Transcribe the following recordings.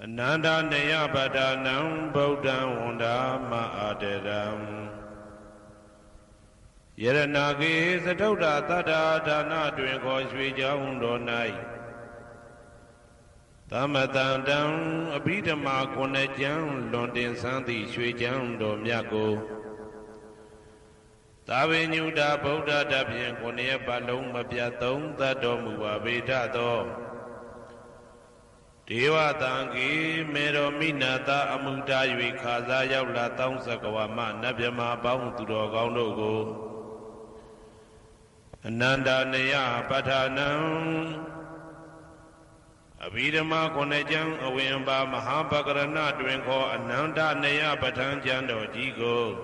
Ananda Neyapadanam Bodhan Wandama Aderam Yeranagi Satota Tada Dana Drinko Svija Undonai Tamatandam Abhidama Konejam Londin Santi Svijam Domyako Tavinyuda Bodha Dabyan Konya Balong Mabyatom Tadomuwa Vedato Deva Tangi Mero Minata Amuda Yukhaza Yaula Tong Sakawama Nabyama Baum Turo Gaunogo Ananda Neya Patanam Abhidama Konejam Awimba Mahapakarana Drinko Ananda Neya Patan Jando Jigo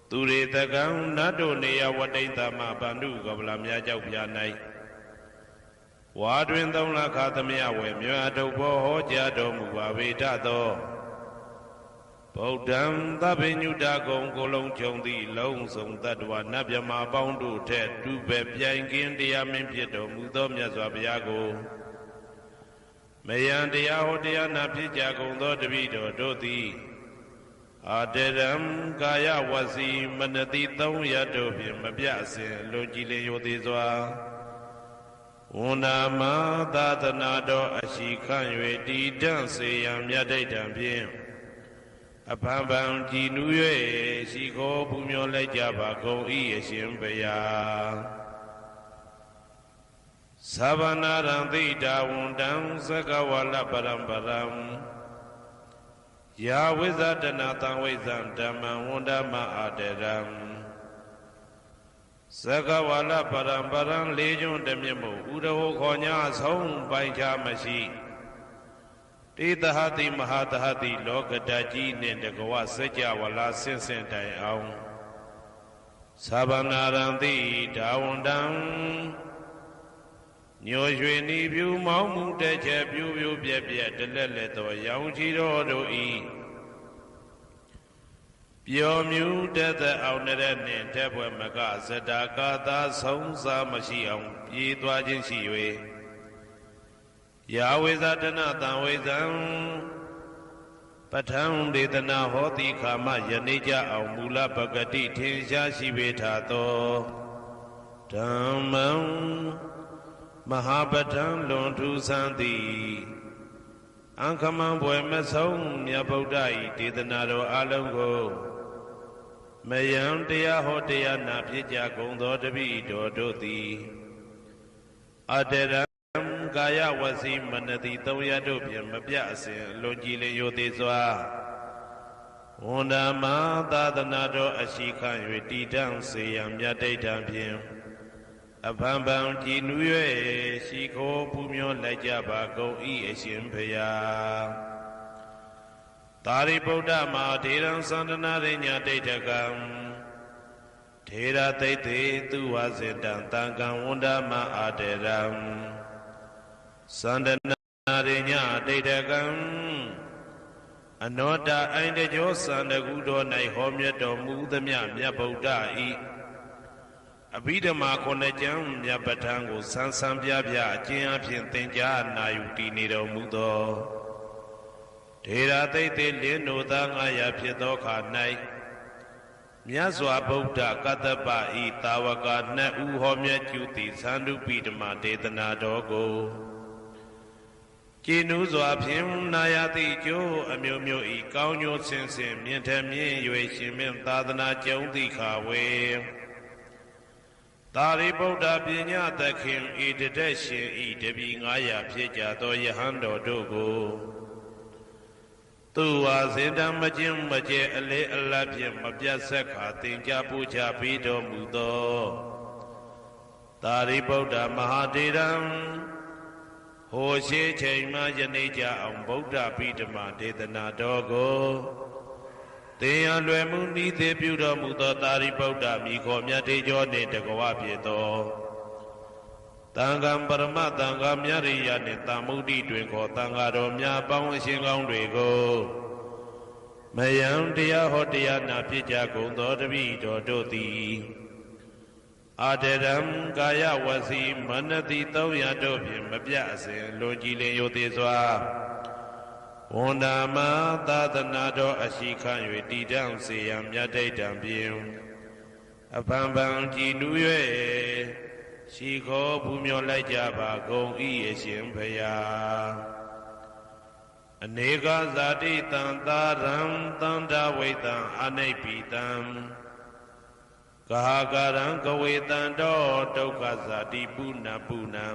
Ture Tagam Nado Neya Wadetama Bandu Gablamya Jaupianai Wadwin Dona Katamia Wemyado Jado Muavitato Bodam Tabinu Dagong Golong Chondi Long Song Tadwa Nabyama Boundu Ted Dube Piangin Dia Mimpieto Mudom Yazabiago Mayan Dia Hodia Napijago Dodvido Doti Aderam Gaya Wasi Manati Tom Yadobi Mabiase Logile Yodizwa Unama Datanado Ashikan Yedi Danse Yam Yadaitan Pim Apambam Jinue Siko Pumyo Lejaba Go Ieshimbeya Savanaranti Dawundam Sakawala Parambaram Yawizadana Wizan Dama Wundama Aderam Sakawala Parambaran Legion Demimu Udaho Konya Song Baija Mashi Titahati Mahatahati Lokadaji Nendagoa Seja Wala Sensentai Aung Sabanaranti Dawundam Nyoshweni View Mamu Deja View Bia Deleleto Yaujiro Doi Pure Mu Deta Aunere Tebwe Maga Sedakata Sonsa Mashiam Yidwajin Shiwe Yahweh Zadana Tanwezam Patam Dedana Hoti Kama Yanija Aumula Bagati Tinsha Shivetato Dhammam Mahapatam Lontu Santi Ankamam Boemasong Yabodai Dedanado Alongo Mayam Dea Hotea Napija Gondo Debi Dodoti Aderam Gaya Wasi Manati Toyadopian Mabiase Logile Yodizwa Unama Dadanado Ashikan Yedidan Sayam Yadaitan Pim Apambam Jinue Shiko Pumyo Lajaba Go Ieshimpeya Tari Bodha Ma Deram Sandana Renya Detakam Tera Tete Tuwazidan Tangam Undama Aderam Sandana Renya Detakam Anoda Aindejo Sandagudo Nai Homyato Mudamya Myabodha I Abhidama Konejam Yabatango Sansam Yabya Jiapin Tenja Nayuti Nido Mudo Tera Tete Lino Dangaya Piedoka Nai Myazwa Bodha Katapa I Tawaka Na Uhomya Juti Sandu Pidama Dedana Dogo Jinuzwa Pim Nayati Jo Amyomyo I Kaunyo Sensim Yentamye Yueshimim Tadana Jondi Kawe Tari Bodha Pinya Takim I Dedeshin I Debi Ngaya Pieja Do Yahando Dogo Tuwa Zindam Majim Maje Ale Alapim Mabjasaka Tinja Puja Pido Mudo Tari Bodha Mahadiram Hoshe Chema Janija Am Bodha Pidama Dedana Dogo Teyan Lwemuni Te Budo Mudo Tari Bodha Miko Myate Jone Degowa Pieto Tangam Parama Tangam Yariya Netamudi Twinko Tangado Mya Pang Singong Dwego Mayam Dia Hotia Napija Gondo Devi Dodoti အာတရံကာယဝစီမနတိသုံးရတို့ဖြင့်မပြအစဉ်လွန်ကြည်လင်ယိုသေးစွာဝန္ဒာမသာသနာတော်အရှိခံ၍တည်တံ့စေရန်မြတ်တိတ်တံဖြင့်အဖန်ဖန်ကြည်နူး၍ရှိခေါ်ပူမျောလိုက်ကြပါကုန်၏အရှင်ဖယားအနေကဇာတိတံသာရံတန္တဝိတံအနိဗ္ဗိတံကာကရံကဝေတံတောဒုက္ခဇာတိပုဏ္ဏပုဏ္ဏံ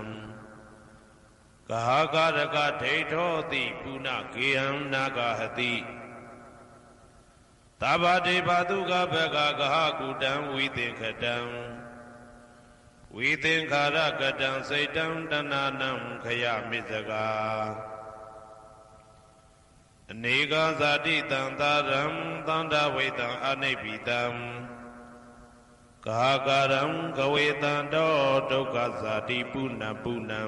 ကာကရကဒိဋ္ဌောတိပုဏ္ဏကေယံနာဂဟတိသဗ္ဗတေဘာတုကဘဂကဟကုတံဝိသင်္ခတံဝိသင်္ခာရကတံစိတ်တံတဏနံခယမိဇဂာအနေကဇာတိတံသာရံသန္တာဝိတံအနိဗ္ဗိတံကာကရံကဝေတံတောဒုက္ခဇာတိပုဏ္ဏပုဏ္ဏံ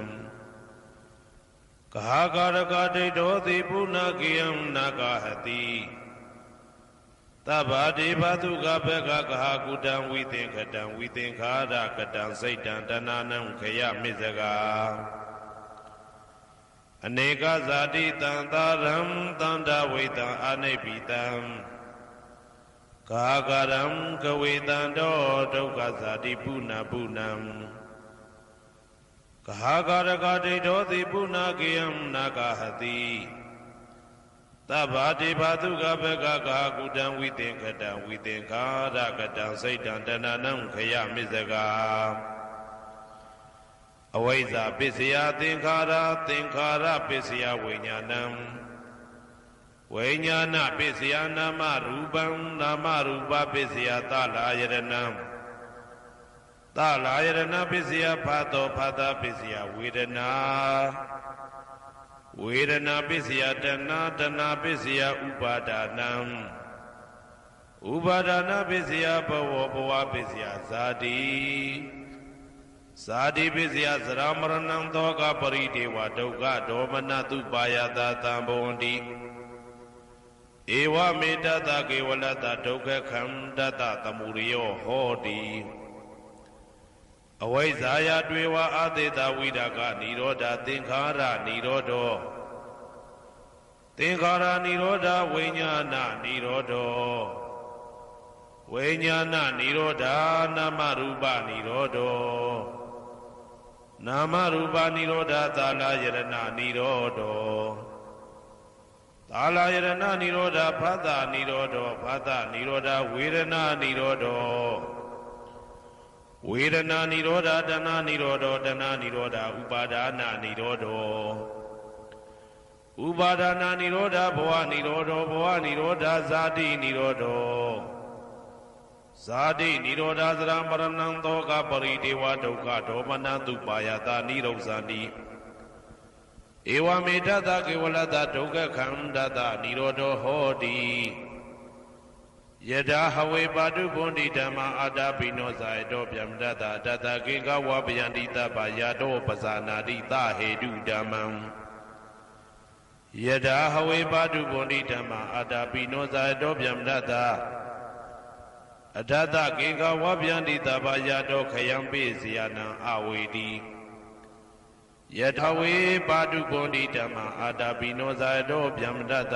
ကာကရကဒိဋ္ဌောတိပုဏ္ဏကေယံနာဂဟတိသဗ္ဗတေဘာတုကဘဂကဟကုတံဝိသင်္ခတံဝိသင်္ခာရကတံစိတ်တံတဏနံခယမိဇဂာအနေကဇာတိတံသာရံသန္တာဝိတံအနိဗ္ဗိတံကာကရံကဝေတံတောဒုက္ခဇာတိပုဏ္ဏပုဏ္ဏံကာကရကဒိဋ္ဌောတိပုဏ္ဏကေယံနာဂဟတိသဗ္ဗတေဘာတုကဘဂကဟကုတံဝိသင်္ခတံဝိသင်္ခာရကတံစိတ်တံတဏနံခယမိဇဂာအဝိဇ္ဇာပစ္စယသင်္ခါရသင်္ခါရပစ္စယဝိညာဏံဝိညာဏပစ္စယနာမရူပံနာမရူပပစ္စယသလာယရဏံသလာယရဏပစ္စယဖာတောဖာတာပစ္စယဝေဒနာဝေဒနာပစ္စယတဏတဏပစ္စယဥပါဒနာဥပါဒနာပစ္စယဘဝဘဝပစ္စယဇာတိဇာတိပစ္စယသရမရဏံသောကပရိဒေဝဒုက္ခဒေါမနတုပါယတာတံဘဝန္တိဧဝမေတ္တကေဝလတဒုက္ခခန္တတသမုရိယောဟောတိအဝိဇ္ဇာယတွေဝအာသေတဝိဒကနိရောဓသင်္ခါရနိရောဓောသင်္ခါရနိရောဓဝိညာဏနိရောဓောဝိညာဏနိရောဓနာမရူပနိရောဓောနာမရူပနိရောဓသာလယရဏနိရောဓောသာလယရဏနိရောဓဖသနိရောဓောဖသနိရောဓဝေဒနာနိရောဓောဝေဒနာနိရောဓတဏနိရောဓတဏနိရောဓဥပါဒနာနိရောဓဥပါဒနာနိရောဓဘဝနိရောဓဘဝနိရောဓဇာတိနိရောဓဇာတိနိရောဓသရမရဏံသောကပရိဒေဝဒုက္ခဒေါမနတုပါယတာနိရောဇာတိဧဝမေတ္တကေဝလတဒုက္ခခန္တတနိရောဓဟောတိယထာဟဝေပါတုဗုန်တိဓမ္မာအာတာပိနောဇာယတောဗျမတတတတကေကဝပယန္တိတပယာတောပဇာနာတိသဟေတုဓမ္မံယထာဟဝေပါတုဗုန်တိဓမ္မာအာတာပိနောဇာယတောဗျမတတအထတကေကဝပယန္တိတပယာတောခယံပိစီယနံအဝေတိယထာဝေပါတုဗုန်တိဓမ္မာအာတာပိနောဇာယတောဗျမတတ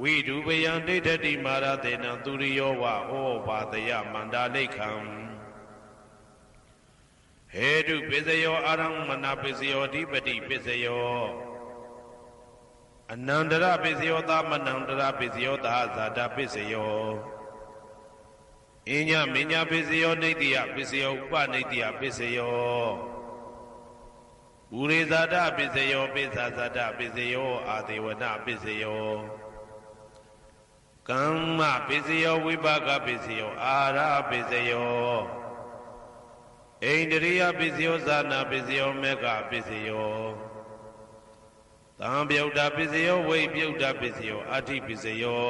ဝိဒုပယံဒိဋ္ဌတိမာရတေနံသူရိယောဝဩဘာတယမန္တာလိခံဟေတုပစ္စယောအာရမဏပစ္စယောဓိပတိပစ္စယောအနန္တရပစ္စယောသမနန္တရပစ္စယောသာဇာတပစ္စယောအညမညပစ္စယောနေတိယပစ္စယောဥပနေတိယပစ္စယောဥရိဇာတပစ္စယောပိစ္ဆာဇာတပစ္စယောအာဒေဝနပစ္စယောကမ္မပစ္စယောဝိပါကပစ္စယောအာရပစ္စယောဣန္ဒရိယပစ္စယောဇာနာပစ္စယောမေဃပစ္စယောသံပြုတ်တာပစ္စယောဝိပြုတ်တာပစ္စယောအဋ္ဌိပစ္စယော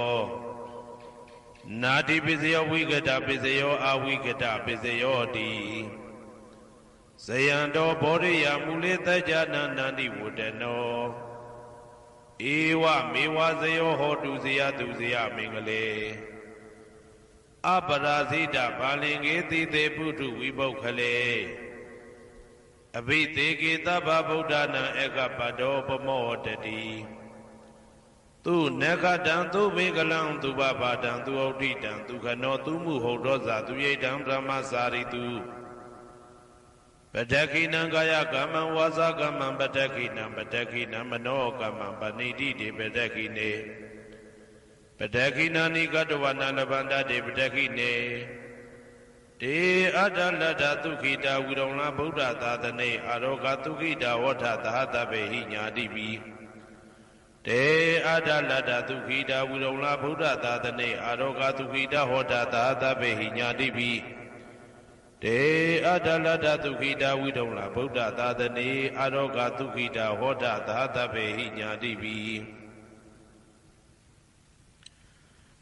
နာတိပစ္စယောဝိကတပစ္စယောအဝိကတပစ္စယောတိဇယံတောဘောရိယမူလေတကြနန္တန္တိဝတ္တနောဧဝမေဝဇယောဟောတုဇယတုဇယမင်္ဂလေ အပရာဇိတဘာလင်ကေတိတေပုထုဝိပုခလေအဘိသေကေသဗ္ဗဗုဒ္ဓနာဧကပတောပမောတတိသူနခတံသူဘေကလံသူဘဘာတံသူဩဋ္ဌိတံသူခနောသူမှုဟုတ်သောဇာသူယိတံဗြဟ္မစာရိတုပတ္တခိနံကာယကမ္မံဝါစာကမ္မံပတ္တခိနံပတ္တခိနံမနောကမ္မံပဏိတိတေပတ္တခိနေပတ္တခိနာနိကတဝနာလဗန္တတေပတ္တခိနေတေအတ္တလတ္တသုခိတာဝိရုံလဗုဒ္ဓသာသနေအာရောဂသုခိတာဝဋ္ဌသဟတဗေဟိညာတိပိတေအတ္တလတ္တသုခိတာဝိရုံလဗုဒ္ဓသာသနေအာရောဂသုခိတာဟောတာသဟတဗေဟိညာတိပိတေအတ္တလတ္တသုခိတာဝိရုံလဗုဒ္ဓသာသနေအာရောဂသုခိတာဟောတာသဟတဗေဟိညာတိပိ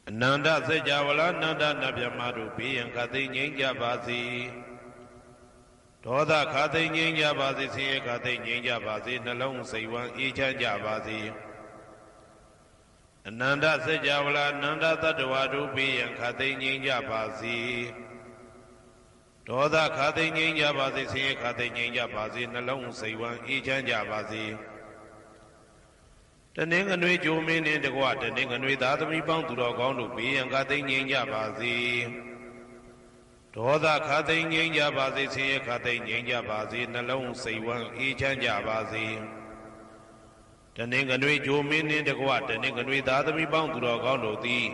အနန္တစေကြဝဠာနန္ဒနဗျမတို့ဘေးရန်ခသိငြိမ်းကြပါစေဒေါသခသိငြိမ်းကြပါစေဆင်းရဲခသိငြိမ်းကြပါစေနှလုံးစိတ်ဝမ်းအေးချမ်းကြပါစေအနန္တစေကြဝဠာနန္ဒတတ္တဝါတို့ဘေးရန်ခသိငြိမ်းကြပါစေဒေါသခသိငြိမ်းကြပါစေဆင်းရဲခသိငြိမ်းကြပါစေနှလုံးစိတ်ဝမ်းအေးချမ်းကြပါစေတနင်္ဂနွေကြိုမင်းနှင့်တကွတနင်္ဂနွေသားသမီးပေါင်းသူတော်ကောင်းတို့ဘေးရန်ခသိငြိမ်းကြပါစေဒေါသခသိငြိမ်းကြပါစေဆင်းရဲခသိငြိမ်းကြပါစေနှလုံးစိတ်ဝမ်းအေးချမ်းကြပါစေတနင်္ဂနွေကြိုမင်းနှင့်တကွတနင်္ဂနွေသားသမီးပေါင်းသူတော်ကောင်းတို့သည်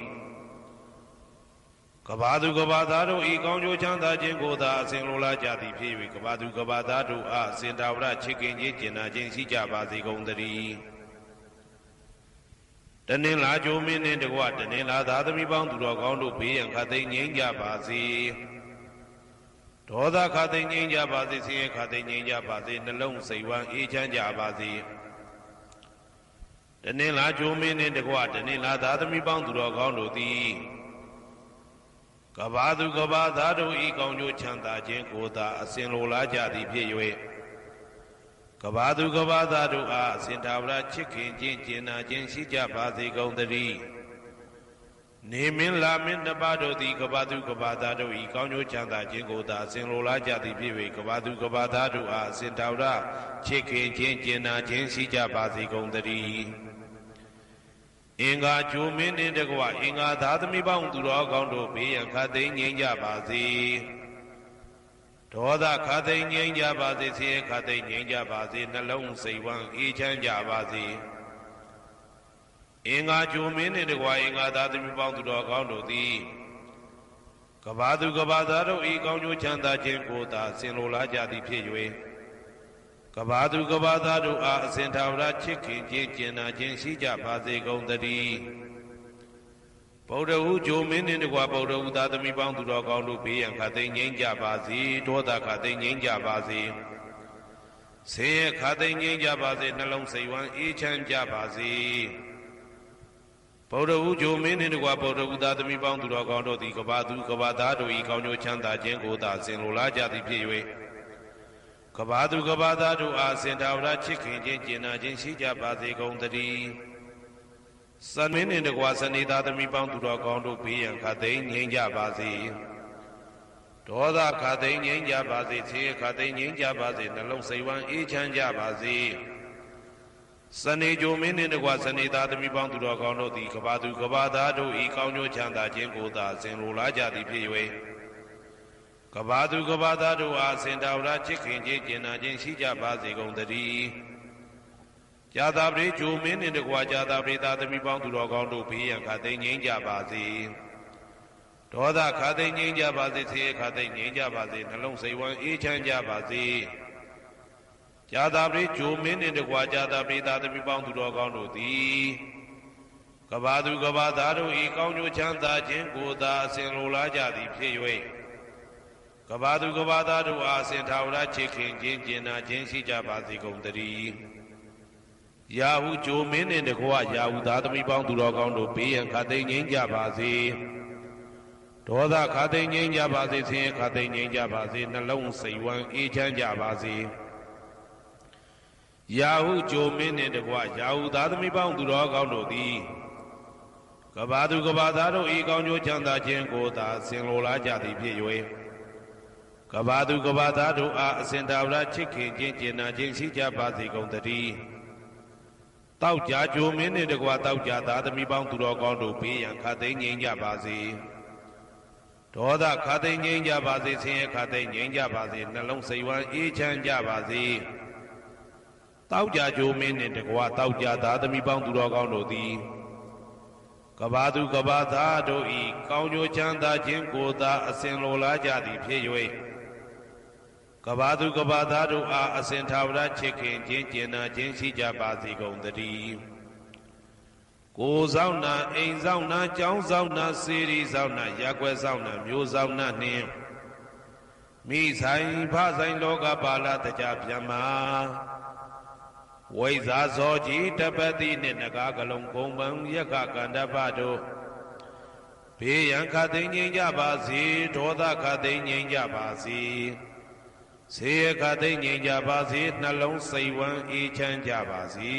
ကဘာသူကဘာသားတို့ဤကောင်းကျိုးချမ်းသာခြင်းကိုသာအစဉ်လိုလားကြသည်ဖြစ်၍ကဘာသူကဘာသားတို့အားစင်တာဝရချစ်ခင်ခြင်းကျင်နာခြင်းရှိကြပါစေကုန်သတည်းတနင်္လာကြိုမင်းနှင့်တကွတနင်္လာသားသမီးပေါင်းသူတော်ကောင်းတို့ဘေးရန်ခသိငြိမ်းကြပါစေဒေါသခသိငြိမ်းကြပါစေဆင်းရဲခသိငြိမ်းကြပါစေနှလုံးစိတ်ဝမ်းအေးချမ်းကြပါစေတနင်္လာကြိုမင်းနှင့်တကွတနင်္လာသားသမီးပေါင်းသူတော်ကောင်းတို့သည်ကဘာသူကဘာသားတို့ဤကောင်းကျိုးချမ်းသာခြင်းကိုသာအစဉ်လိုလားကြသည်ဖြစ်၍ကဘာသူကဘာသားတို့အားအစဉ်သာဝရချစ်ခင်ခြင်းကျင်နာခြင်းရှိကြပါစေကုန်သတည်းနေမင်းလာမင်းတပါတို့သည်ကဘာသူကဘာသားတို့ဤကောင်းကျိုးချမ်းသာခြင်းကိုသာအစဉ်လိုလားကြသည်ဖြစ်၍ကဘာသူကဘာသားတို့အားအစဉ်သာဝရချစ်ခင်ခြင်းကျင်နာခြင်းရှိကြပါစေကုန်သတည်းအင်္ဂါကြိုမင်းနှင့်တကွအင်္ဂါသားသမီးပေါင်းသူတော်ကောင်းတို့ဘေးရန်ခသိငြိမ်းကြပါစေဒေါသခသိငြိမ်းကြပါစေဆင်းရဲခသိငြိမ်းကြပါစေနှလုံးစိတ်ဝမ်းအေးချမ်းကြပါစေအင်္ဂါကြိုမင်းနှင့်တကွအင်္ဂါသားသမီးပေါင်းသူတော်ကောင်းတို့သည်ကဘာသူကဘာသားတို့ဤကောင်းကျိုးချမ်းသာခြင်းကိုသာဆင်လိုလားကြသည်ဖြစ်၍ကဘာသူကဘာသားတို့အားအစဉ်သာဝရချစ်ခင်ခြင်းကျင်နာခြင်းရှိကြပါစေကုန်သတည်းဗုဒ္ဓဟူဂျိုမင်းနှင့်တကွဗုဒ္ဓဟူသားသမီးပေါင်းသူတော်ကောင်းတို့ဘေးရန်ခသိငြိမ်းကြပါစေဒေါသခသိငြိမ်းကြပါစေဆင်းရဲခသိငြိမ်းကြပါစေနှလုံးစိတ်ဝမ်းအေးချမ်းကြပါစေဗုဒ္ဓဟူဂျိုမင်းနှင့်တကွဗုဒ္ဓဟူသားသမီးပေါင်းသူတော်ကောင်းတို့သည်ကဘာသူကဘာသားတို့ဤကောင်းကျိုးချမ်းသာခြင်းကိုသာဆင်လိုလားကြသည်ဖြစ်၍ကဘာသူကဘာသားတို့အားစင်တာဝရချစ်ခင်ခြင်းကျင်နာခြင်းရှိကြပါစေကုန်သတည်းစံမင်းနှင့်တကွစနေသားသမီးပေါင်းသူတော်ကောင်းတို့ဘေးရန်ခသိငြိမ်းကြပါစေဒေါသခသိငြိမ်းကြပါစေဆင်းရဲခသိငြိမ်းကြပါစေနှလုံးစိတ်ဝမ်းအေးချမ်းကြပါစေစနေကြိုမင်းနှင့်တကွစနေသားသမီးပေါင်းသူတော်ကောင်းတို့သည်ကဘာသူကဘာသားတို့ဤကောင်းကျိုးချမ်းသာခြင်းကိုသာဆင်လိုလားကြသည်ဖြစ်၍ကဘာသူကဘာသားတို့အားစင်တာဝရချစ်ခင်ခြင်းကျင်နာခြင်းရှိကြပါစေကုန်သတည်းဇာတာပရိဂျိုမင်းနှင့်တကွာဇာတာပရိသားသမီးပေါင်းသူတော်ကောင်းတို့ဘေးရန်ခသိငြိမ်းကြပါစေဒေါသခသိငြိမ်းကြပါစေဆင်းရဲခသိငြိမ်းကြပါစေနှလုံးစိတ်ဝမ်းအေးချမ်းကြပါစေဇာတာပရိဂျိုမင်းနှင့်တကွာဇာတာပရိသားသမီးပေါင်းသူတော်ကောင်းတို့သည်ကဘာသူကဘာသားတို့ဤကောင်းကျိုးချမ်းသာခြင်းကိုသာအစဉ်လိုလားကြသည်ဖြစ်၍ကဘာသူကဘာသားတို့အားစင်ထာဝရချစ်ခင်ခြင်းကျင်နာခြင်းရှိကြပါစေကုန်သတည်းယာဟုဂျိုမင်းနှင့်တကွယာဟုသားသမီးပေါင်းသူတော်ကောင်းတို့ဘေးရန်ခသိငြိမ်းကြပါစေဒေါသခသိငြိမ်းကြပါစေဆင်းရဲခသိငြိမ်းကြပါစေနှလုံးစိတ်ဝမ်းအေးချမ်းကြပါစေယာဟုဂျိုမင်းနှင့်တကွယာဟုသားသမီးပေါင်းသူတော်ကောင်းတို့သည်က ကဘာသူကဘာသားတို့ဤကောင်းကျိုးချမ်းသာခြင်းကိုသာဆင်လိုလားကြသည်ဖြစ်၍ကဘာသူကဘာသားတို့အားအစဉ်တာဝရချစ်ခင်ခြင်းကျင်နာခြင်းရှိကြပါစေကုန်သတည်းတောက်ကြကြိုမင်းနှင့်တကွာတောက်ကြသားသမီးပေါင်းသူတော်ကောင်းတို့ဘေးရန်ခတ်သိမ်းငြိမ်းကြပါစေဒေါသခတ်သိမ်းငြိမ်းကြပါစေဆင်းရဲခတ်သိမ်းငြိမ်းကြပါစေနှလုံးစိတ်ဝမ်းအေးချမ်းကြပါစေတောက်ကြကြိုမင်းနှင့်တကွာတောက်ကြသားသမီးပေါင်းသူတော်ကောင်းတို့သည်ကဘာသူကဘာသားတို့ဤကောင်းကျိုးချမ်းသာခြင်းကိုသာအစဉ်လိုလားကြသည်ဖြစ်၍ကဘာသူကဘာသားတို့အားအစဉ်ထာဝရချစ်ခင်ခြင်းကျင်နာခြင်းရှိကြပါစေကုန်သတည်းကိုယ်ဆောင်နာအိမ်ဆောင်နာကျောင်းဆောင်နာစေရီဆောင်နာရက်ွယ်ဆောင်နာမျိုးဆောင်နာနှင့်မိဆိုင်ဖဆိုင်လောကပါဠတကြဗျမ္မာဝိဇာဇောကြီးတပတိနှင့်နဂါကလုံးကုံပံယက္ခကန္တပတို့ဘေးရန်ခတ်သိမ်းငြိမ်းကြပါစေဒေါသခတ်သိမ်းငြိမ်းကြပါစေဆေးရခတ်သိမ်းငြိမ်းကြပါစေနှလုံးစိတ်ဝမ်းအေးချမ်းကြပါစေ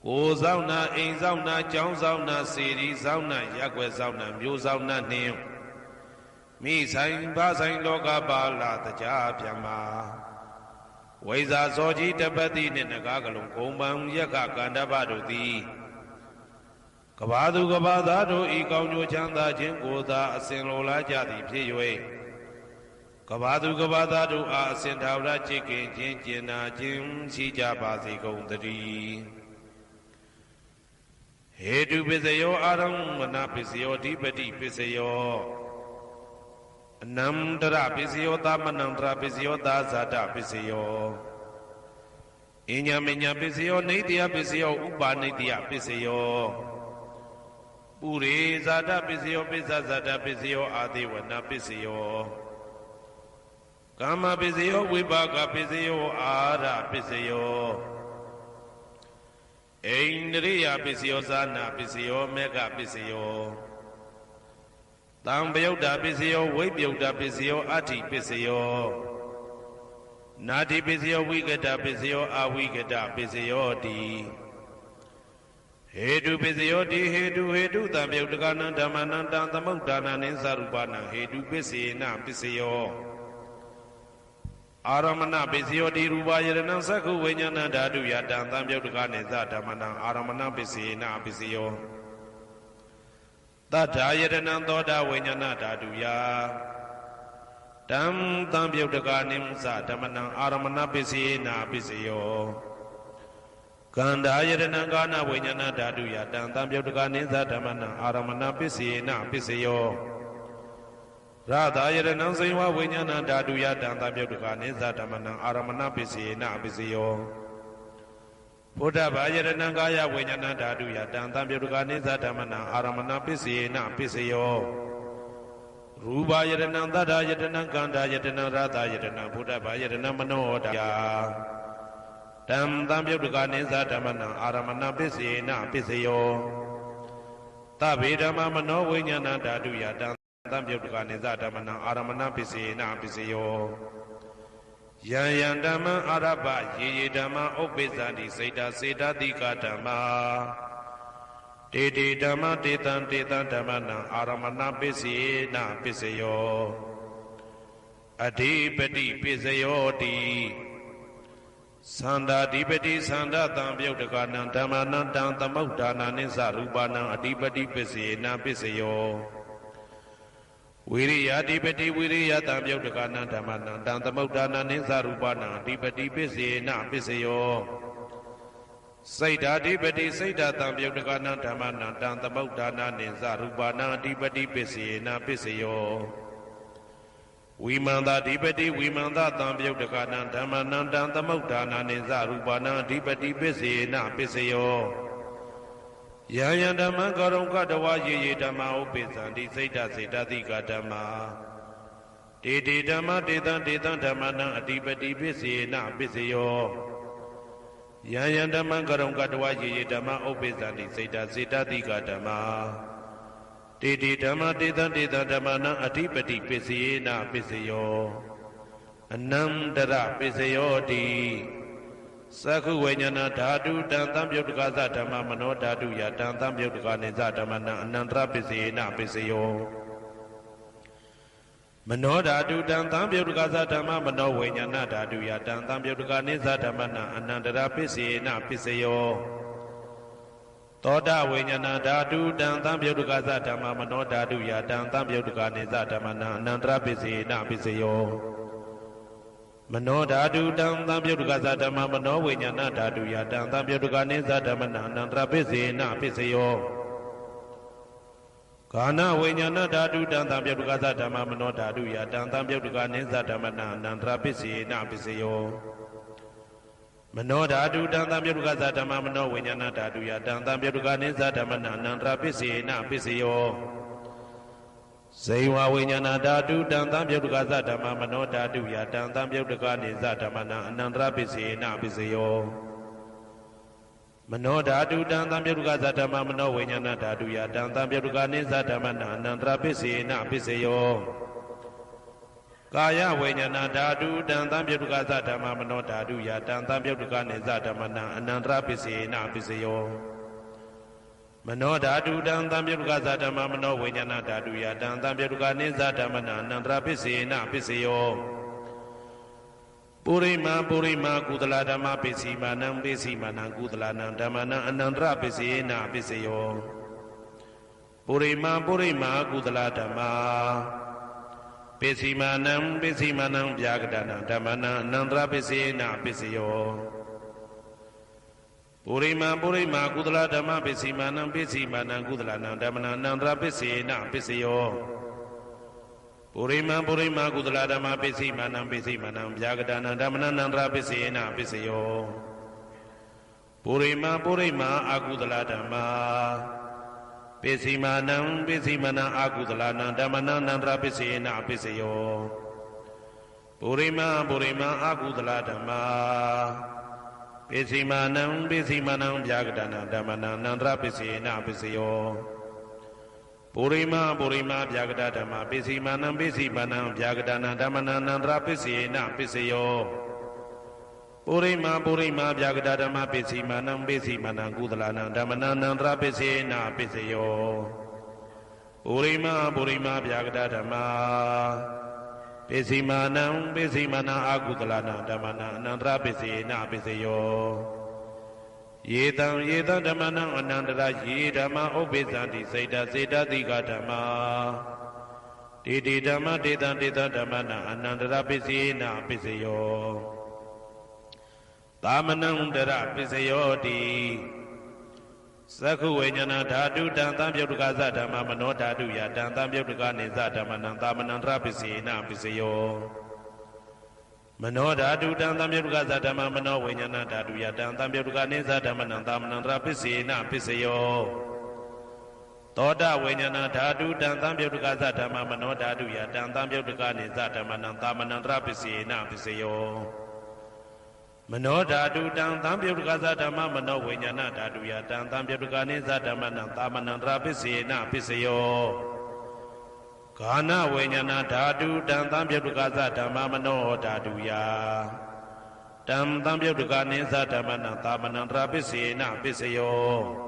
ကိုယ်ဆောင်နာအိမ်ဆောင်နာကျောင်းဆောင်နာစေရီဆောင်နာရက်ွယ်ဆောင်နာမျိုးဆောင်နာနှင့်မိဆိုင်ဖဆိုင်လောကပါဠတကြဗျမ္မာဝိဇာဇောကြီးတပတိနှင့်နဂါကလုံးကုံပံယက္ခကန္တပတို့သည်ကဘာသူကဘာသားတို့ဤကောင်းကျိုးချမ်းသာခြင်းကိုသာအစဉ်လိုလားကြသည်ဖြစ်၍ကဘာသူကဘာသားတို့အားအစဉ်ထာဝရချစ်ခင်ခြင်းကျင်နာခြင်းရှိကြပါစေကုန်သတည်းဟေတုပစ္စယောအာရမဏပစ္စယောဓိပတိပစ္စယောအနန္တရပစ္စယောသမနန္တရပစ္စယောသာဇာတပစ္စယောအညမညပစ္စယောနေတယပစ္စယောဥပါနေတယပစ္စယောပုရိဇာတပစ္စယောပစ္စဇာတပစ္စယောအာတိဝနပစ္စယောကာမပစ္စယောဝိပါကပစ္စယောအာရပစ္စယောဣန္ဒြိယပစ္စယောဇာနာပစ္စယောမေဃပစ္စယောတံပယုတ်တာပစ္စယောဝိပယုတ်တာပစ္စယောအဋ္ဌိပစ္စယောနာတိပစ္စယောဝိကတပစ္စယောအဝိကတပစ္စယောတိဟေတုပစ္စယောတိဟေတုတံပယုတ်တကနံဓမ္မနံတံသမုဒ္ဒါနနိသရူပနံဟေတုပစ္စေနပစ္စယောအာရမဏပစ္စယောတိရူပယရဏံသက္ခုဝိညာဏဓာတုယတံသံပယုတ်တကနိသဓမ္မနံအာရမဏပစ္စေနပစ္စယောတထာယတနံသောတာဝိညာဏဓာတုယတံသံပယုတ်တကနိသဓမ္မနံအာရမဏပစ္စေနပစ္စယောကန္ဓာယတနံကာနဝိညာဏဓာတုယတံသံပယုတ်တကနိသဓမ္မနံအာရမဏပစ္စေနပစ္စယောရသာယတနံစိဝဝိညာဏဓာတုယတံသံပယုတ်တကနိသဓမ္မနံအာရမဏပစ္စေနပစ္စယောဘုဒ္ဓဘာယတနံကာယဝိညာဏဓာတုယတံသံပယုတ်တကနိသဓမ္မနံအာရမဏပစ္စေနပစ္စယောရူပယတနံသတ္တယတနံကန္ဓာယတနံရသယတနံဘုဒ္ဓဘာယတနံမနောဒာတံသံပယုတ်တကနိသဓမ္မနံအာရမဏပစ္စေနပစ္စယောသဗ္ဗေဓမ္မမနောဝိညာဏဓာတုယတံသံပယုတ်တကနိသဓမ္မနံအာရမဏပစ္စေနပစ္စယောယံယံဓမ္မအာရပယေယေဓမ္မဥပ္ပိသန္တိစေတစေတတိကဓမ္မာတေတေဓမ္မတေတံဓမ္မနံအာရမဏပစ္စေနပစ္စယောအဓိပတိပစ္စယောတိသန္တာဓိပတိသန္တာတံပယုတ်တကနံဓမ္မနံတံသမုဒ္ဒါနာနိသရူပနံအဓိပတိပစ္စေနပစ္စယောဝိရိယဓိပတိဝိရိယတံပယုတ်တကနံဓမ္မနံတံသမုဒ္ဒါနာနိသရူပနံအဓိပတိပစ္စေနပစ္စယောစိတ်ဓာဓိပတိစိတ်ဓာတံပယုတ်တကနံဓမ္မနံတံသမုဒ္ဒါနာနိသရူပနံအဓိပတိပစ္စေနပစ္စယောဝိမန္တဓိပတိဝိမန္တတံပယုတ်တကနံဓမ္မနံတံသမုဒ္ဒါနာနိသရူပနံအဓိပတိပစ္စေနပစ္စယောယံယံဓမ္မံကရုံကတဝယေယေဓမ္မဥပ္ပိသန္တိစိတ်ဓာစေတတိကဓမ္မာတေတေဓမ္မတေတံဓမ္မနံအဓိပတိပစ္စေနပစ္စယောယံယံဓမ္မံကရုံကတဝယေယေဓမ္မဥပ္ပိသန္တိစိတ်ဓာစေတတိကဓမ္မာတေတေဓမ္မတေတံဓမ္မနံအဓိပတိပစ္စေနပစ္စယောအနန္တရပစ္စယောတိ Sakhu Vajnana Dhatu Tantam Yudgaza Dhamma Mano Dhatu Yatantam Yudganiza Dhammana Anandra Pisena Pisayo Mano Dhatu Tantam Yudgaza Dhamma Mano Vajnana Dhatu Yatantam Yudganiza Dhammana Anandra Pisena Pisayo Toda Vajnana Dhatu Tantam Yudgaza Dhamma Mano Dhatu Yatantam Yudganiza Dhammana Anandra Pisena Pisayo Mano Dhatu Tantam Yudgaza Dhamma Mano Vajnana Dhatu Yatantam Yudganiza Dhammana Anandra Pisena Pisayo Kana Vajnana Dhatu Tantam Yudgaza Dhamma Mano Dhatu Yatantam Yudganiza Dhammana Anandra Pisena Pisayo Mano Dhatu Tantam Yudgaza Dhamma Mano Vajnana Dhatu Yatantam Yudganiza Dhammana Anandra Pisena Pisayo Seiwa Vajnana Dhatu Tantam Yudgaza Dhamma Mano Dhatu Yatantam Yudganiza Dhammana Anandra Pisena Pisayo Mano Dhatu Tantam Yudgaza Dhamma Mano Vajnana Dhatu Yatantam Yudganiza Dhammana Anandra Pisena Pisayo Kaya Vajnana Dhatu Tantam Yudgaza Dhamma Mano Dhatu Yatantam Yudganiza Dhammana Anandra Pisena Pisayo Mano Dhatu Tantam Yudgaza Dhamma Mano Vajnana Dhatu Yatantam Yudganiza Dhammana Anandra Pisena Pisayo Purima Purima Kudala Dhamma Pisimanam Pisimanam Kudalanam Dhammana Anandra Pisena Pisayo Purima Purima Kudala Dhamma Pisimanam Pisimanam Vyagadana Dhammana Anandra Pisena Pisayo Purima Purima Kudala Dhamma Pisimanam Pisimanam Kudalanam Dhammana Anandra Pisena Pisayo Purima Purima Kudala Dhamma Pisimanam Pisimanam Vyagadana Dhammana Anandra Pisena Pisayo Purima Purima Akudala Dhamma Pisimanam Pisimanam Akudalanam Dhammana Anandra Pisena Pisayo Purima Purima Akudala Dhamma Pisimanam Pisimanam Vyagadana Dhammana Anandra Pisena Pisayo Purima Purima Vyagada Dhamma Pisimanam Pisimanam Vyagadana Dhammana Anandra Pisena Pisayo Purima Purima Vyagada Dhamma Pisimanam Pisimanam Kudalanam Dhammana Anandra Pisena Pisayo Purima Purima Vyagada Dhamma Pisimanam Pisimanam Akudalanam Dhammana Anandra Pisena Pisayo Yetam Yetam Dhammana Anandra Yedhamma Obizanti Seda Seda Diga Dhamma Didi Dhamma Dita Dita Dhammana Anandra Pisena Pisayo Dhamanandara Pisayo Di Sakhu Vajnana Dhatu Tantam Yudgaza Dhamma Mano Dhatu Yatantam Yudganiza Dhammana Dhamanandra Pisena Pisayo Mano Dhatu Tantam Yudgaza Dhamma Mano Vajnana Dhatu Yatantam Yudganiza Dhammana Dhamanandra Pisena Pisayo Toda Vajnana Dhatu Tantam Yudgaza Dhamma Mano Dhatu Yatantam Yudganiza Dhammana Dhamanandra Pisena Pisayo Mano Dhatu Tantam Yudgaza Dhamma Mano Vajnana Dhatu Yatantam Yudganiza Dhammana Dhamanandra Pisena Pisayo Kana Vajnana Dhatu Tantam Yudgaza Dhamma Mano Dhatu Tantam Yudganiza Dhammana Dhamanandra Pisena Pisayo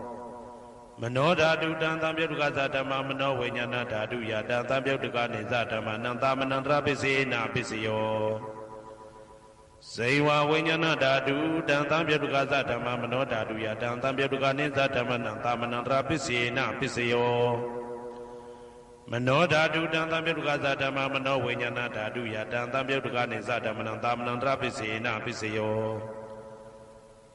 Mano Dhatu Tantam Yudgaza Dhamma Mano Vajnana Dhatu Yatantam Yudganiza Dhammana Dhamanandra Pisena Pisayo Seiwa Vajnana Dhatu Tantam Yudgaza Dhamma Mano Dhatu Yatantam Yudganiza Dhammana Dhamanandra Pisena Pisayo Mano Dhatu Tantam Yudgaza Dhamma Mano Vajnana Dhatu Yatantam Yudganiza Dhammana Dhamanandra Pisena Pisayo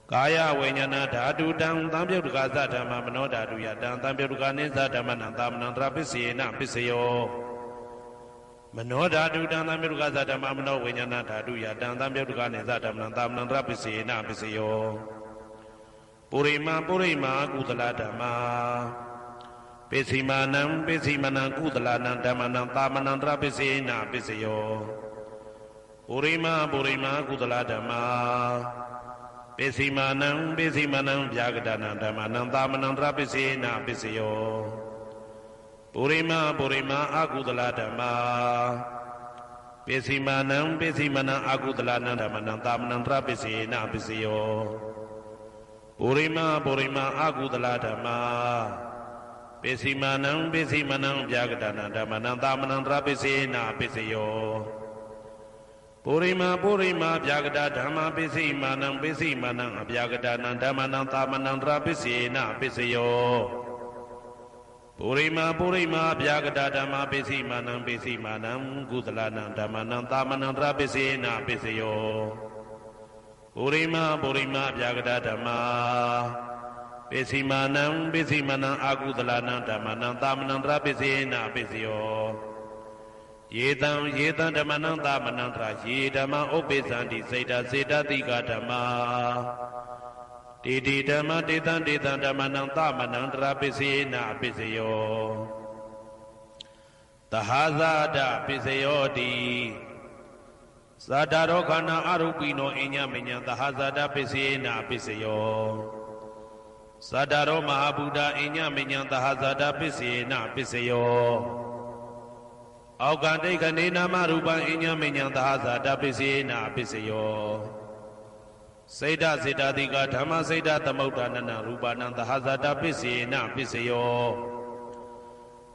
Kaya Vajnana Dhatu Tantam Yudgaza Dhamma Mano Dhatu Yatantam Yudganiza Dhammana Dhamanandra Pisena Pisayo Mano Dhatu Tantam Yudgaza Dhamma Mano Vajnana Dhatu Yatantam Yudganiza Dhammana Dhamanandra Pisena Pisayo Purima Purima Kudala Dhamma Pisimanam Pisimanam Kudalanam Dhammana Dhamanandra Pisena Pisayo Purima Purima Kudala Dhamma Pisimanam Pisimanam Vyagadana Dhammana Dhamanandra Pisena Pisayo Purima Purima Akudala Dhamma ပိစီမာနံပိစီမနံအာကုသလနံဓမ္မနံသာမနံတရပိစေနပိစယောပုရိမအာကုသလဓမ္မာပိစီမာနံပိစီမနံဗျာကတနာဓမ္မနံသာမနံတရပိစေနပိစယောပုရိမဗျာကတဓမ္မာပိစီမာနံအဗျာကတနာဓမ္မနံသာမနံတရပိစေနပိစယောပုရိမဗျာကတဓမ္မာပိစီမာနံကုသလနံဓမ္မနံသာမနံတရပိစေနပိစယောပုရိမဗျာကတဓမ္မာပိစီမာနံအာကုသလနံဓမ္မနံသာမနံတရပိစေနပိစယောယေတံဓမ္မနံသာမနံတရယေဓမ္မဥပိသန္တိစေတတိကဓမ္မာတေဓမ္မတေတံဓမ္မနံသာမနံတရပိစေနပိစယောသဟာဇာတပိစယောတိဇာတာရောခန္ဓာအရူပိနောအညမညံသဟာဇာတပိစေနပိစယောဇာတာရောမဟာဗုဒ္ဓအညမညံသဟာဇာတပိစေနပိစယောအောက်ကတိတ်ကနေနာမရူပံအညမညံသဟာဇာတပိစေနပိစယောစေတတိကဓမ္မစေတသမုဋ္ဌာနနရူပနံသဟာဇာတပိစေနပိစယော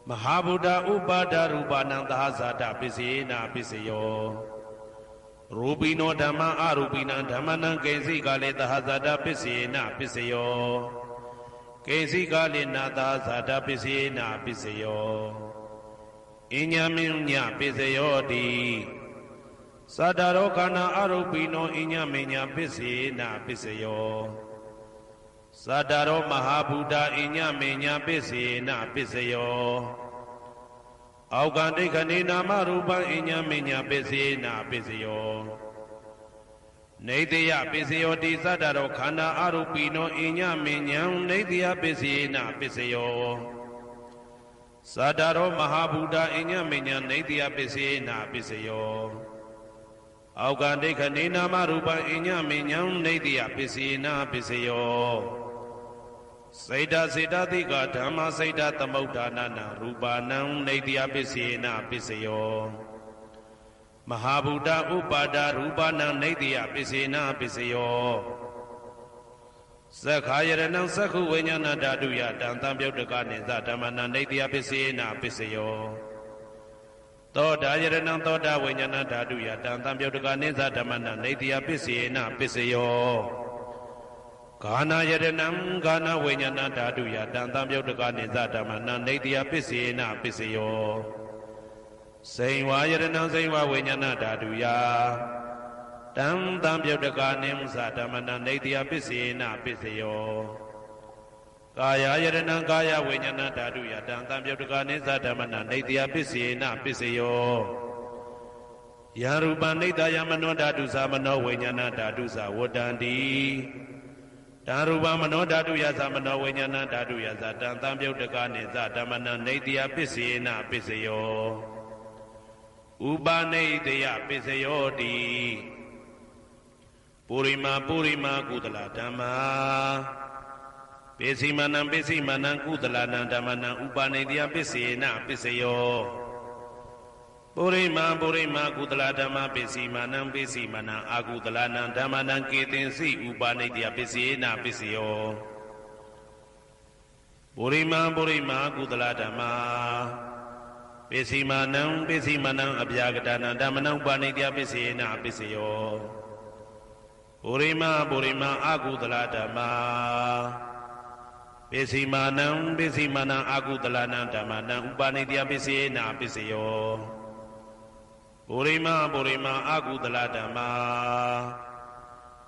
မဟာဗုဒ္ဓဥပါဒရူပနံသဟာဇာတပိစေနပိစယောရူပိနောဓမ္မအရူပိနံဓမ္မနံကေစီကလေသဟာဇာတပိစေနပိစယောကေစီကလေနာသဟာဇာတပိစေနပိစယောအညမညပိစယောတိသတ္တရောခန္ဓာအရူပိနောအညမညပိစေနပိစယောသတ္တရောမဟာဗုဒ္ဓအညမညပိစေနပိစယောအောက်ကတိခဏိနာမရူပံအညမညပိစေနပိစယောနေတယပိစယောတိသတ္တရောခန္ဓာအရူပိနောအညမညံနေတယပိစေနပိစယောသတ္တရောမဟာဗုဒ္ဓအညမညံနေတယပိစေနပိစယောအောက်ကတိခဏိနာမရူပံအညမညံနေတယပိစေနပိစယောစေတတိကဓမ္မစေတသမုဋ္ဌာနနရူပနံနေတယပိစေနပိစယောမဟာဗုဒ္ဓဥပါဒရူပနံနေတယပိစေနပိစယောသက္ခာယရဏံသက္ခုဝိညာဏဓာတုယတံတံပြုတ်တကနိသဓမ္မနံနေတယပိစေနပိစယောသောတာယရဏံသောတာဝိညာဏဓာတုယတံတံပြုတ်တကနိသဓမ္မနံနေတယပိစေနပိစယောဂာနာယရဏံဂာနာဝိညာဏဓာတုယတံတံပြုတ်တကနိသဓမ္မနံနေတယပိစေနပိစယောစိန်ဝါယရဏံစိန်ဝါဝိညာဏဓာတုယတံတံပြုတ်တကနိသဓမ္မနံနေတယပိစေနပိစယောကာယယရဏံကာယဝိညာဏဓာတုယတံတံပြုတ်တကနိသဓမ္မနံနေတယပိစေနပိစယောယရူပနိတယမနောဓာတုသမနောဝိညာဏဓာတုသဝတ္တန္တိတံရူပမနောဓာတုယသမနောဝိညာဏဓာတုယသတံတံပြုတ်တကနိသဓမ္မနံနေတယပိစေနပိစယောဥပနိတယပိစယောတိပုရိမကုသလဓမ္မာပိစီမနံကုသလနံဓမ္မနံဥပနိတယပိစေနပိစယောပုရိမကုသလဓမ္မာပိစီမနံအာကုသလနံဓမ္မနံကေတင်စီဥပနိတယပိစေနပိစယောပုရိမကုသလဓမ္မာပိစီမနံအဗျာကတနံဓမ္မနံဥပနိတယပိစေနပိစယောပုရိမအာကုသလဓမ္မာပိစီမာနံအာကုသလနံဓမ္မနံဥပနိတယပိစေနပိစယောပုရိမအာကုသလဓမ္မာ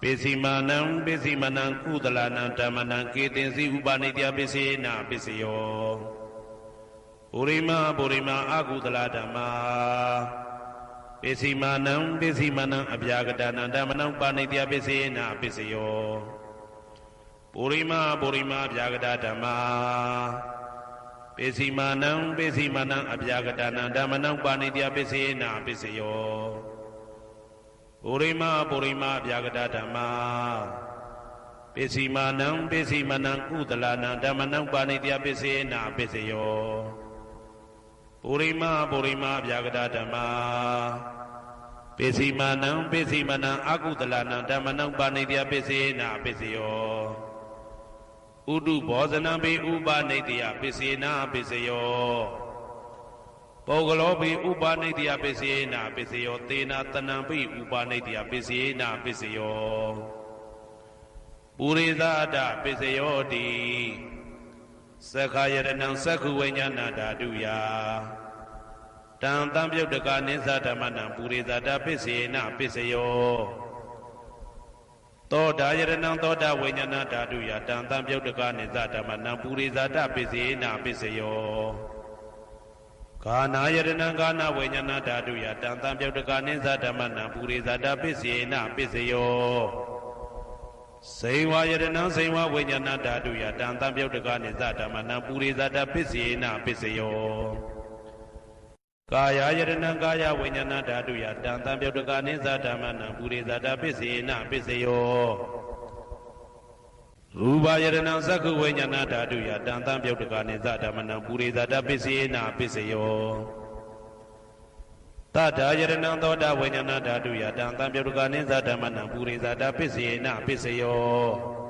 ပိစီမာနံကုသလနံဓမ္မနံကေတင်စီဥပနိတယပိစေနပိစယောပုရိမအာကုသလဓမ္မာပိစီမာနံအဗျာကတနံဓမ္မနံဥပနိတယပိစေနပိစယောပုရိမဗျာကတဓမ္မာပိစီမာနံအဗျာကတနံဓမ္မနံဥပနိတယပိစေနပိစယောပုရိမဗျာကတဓမ္မာပိစီမာနံကုသလနံဓမ္မနံဥပနိတယပိစေနပိစယောပုရိမဗျာကတဓမ္မာပ ပိစီမာနံပိစီမနံအကုသလနံဓမ္မနံပါဏိတယပိစေနာပိစယောဥဒုဘောဇနံပိဥပနိတယပိစေနာပိစယောပုဂ္ဂလောပိဥပနိတယပိစေနာပိစယောသေနာတနံပိဥပနိတယပိစေနာပိစယောပုရိသဒပိစယောတိသက္ခာယရဏံသက္ခုဝိညာဏဓာတုယတံတံပြုတ်တကနိသဓမ္မနံပုရိသဒပိစေနာပိစယောသောတာယရဏံသောတာဝိညာဏဓာတုယတံတံပြုတ်တကနိသဓမ္မနံပုရိသဒပိစေနာပိစယောကာနာယရဏံကာနာဝိညာဏဓာတုယတံတံပြုတ်တကနိသဓမ္မနံပုရိသဒပိစေနာပိစယောစေဝယရဏံစေဝဝိညာဏဓာတုယတံတံပြုတ်တကနိသဓမ္မနံပုရိသဒပိစေနာပိစယောကာယယရဏံကာယဝိညာဏဓာတုယတံတံပြုတ်တကနိသဓမ္မနံပုရိသဒပိစေနာပိစယောရူပယရဏံသက္ခုဝိညာဏဓာတုယတံတံပြုတ်တကနိသဓမ္မနံပုရိသဒပိစေနာပိစယောတထာယရဏံသောတာဝိညာဏဓာတုယတံတံပြုတ်တကနိသဓမ္မနံပုရိသဒပိစေနာပိစယော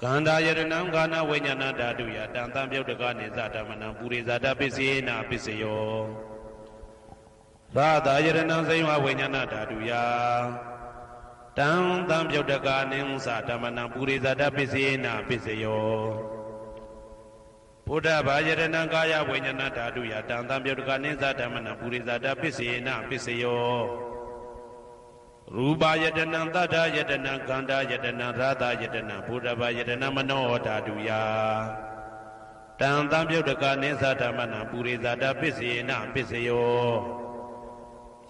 ကန္တာယရဏံကာနဝိညာဏဓာတုယတံတံပြုတ်တကနိသဓမ္မနံပုရိသဒပိစေနာပိစယောရာသယရဏံစေဝဝိညာဏဓာတုယတံတံပြုတ်တကနိသဓမ္မနံပုရိသဒပိစေနာပိစယောဘုဒ္ဓဘာယရဏံကာယဝိညာဏဓာတုယတံတံပြုတ်တကနိသဓမ္မနံပုရိသဒပိစေနာပိစယောရူပယတနံတတ္ထယတနံခန္ဓာယတနံရာသယတနံဘုဒ္ဓဘာယတနံမနောဓာတုယတံတံပြုတ်တကနိသဓမ္မနံပုရိသဒပိစေနာပိစယော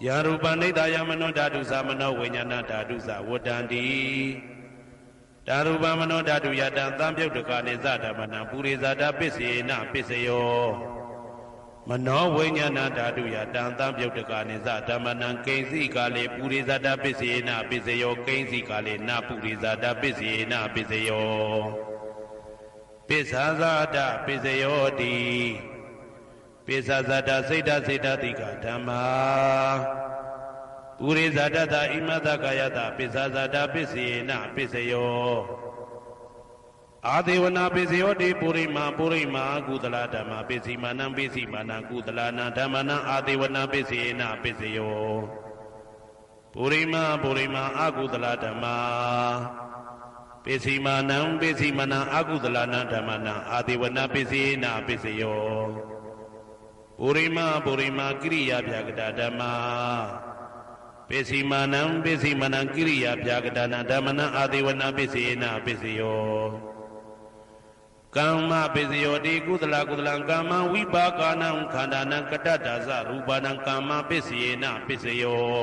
ယရူပနိဒာယမနောဓာတုသမနောဝိညာဏဓာတုသဝတ္တန္တိဓာရူပမနောဓာတုယတံတံပြုတ်တကနိသဓမ္မနံပုရိသဒပိစေနာပိစယောမနောဝိညာဏဓာတုယတံတံပြုတ်တကနိသဓမ္မနံကိဉ္စီကာလေပုရိသဒပိစေနာပိစယောကိဉ္စီကာလေနပုရိသဒပိစေနာပိစယောပိစ္ဆာဇာတပိစယောတိပိစ္ဆာဇာတစိတ်တစိတ်တတိကဓမ္မာပုရိသဒတဣမတကာယတပိစ္ဆာဇာတပိစေနာပိစယောအာဒေဝနာပိစယောတိပုရိမာကုသလဓမ္မပိစီမာနံပိစီမာနံကုသလနာဓမ္မနံအာဒေဝနာပိစေနာပိစယောပုရိမာအကုသလဓမ္မပိစီမာနံပိစီမာနံအကုသလနာဓမ္မနံအာဒေဝနာပိစေနာပိစယောပုရိမာကိရိယာဗျာကတဓမ္မပိစီမာနံကိရိယာဗျာကတနာဓမ္မနံအာဒေဝနာပိစေနာပိစယောကမ္မပိစယောတိကုသလကမ္မဝိပါကနံခန္ဓာနံကတ္တဒါဇရူပနံကမ္မပိစေနာပိစယော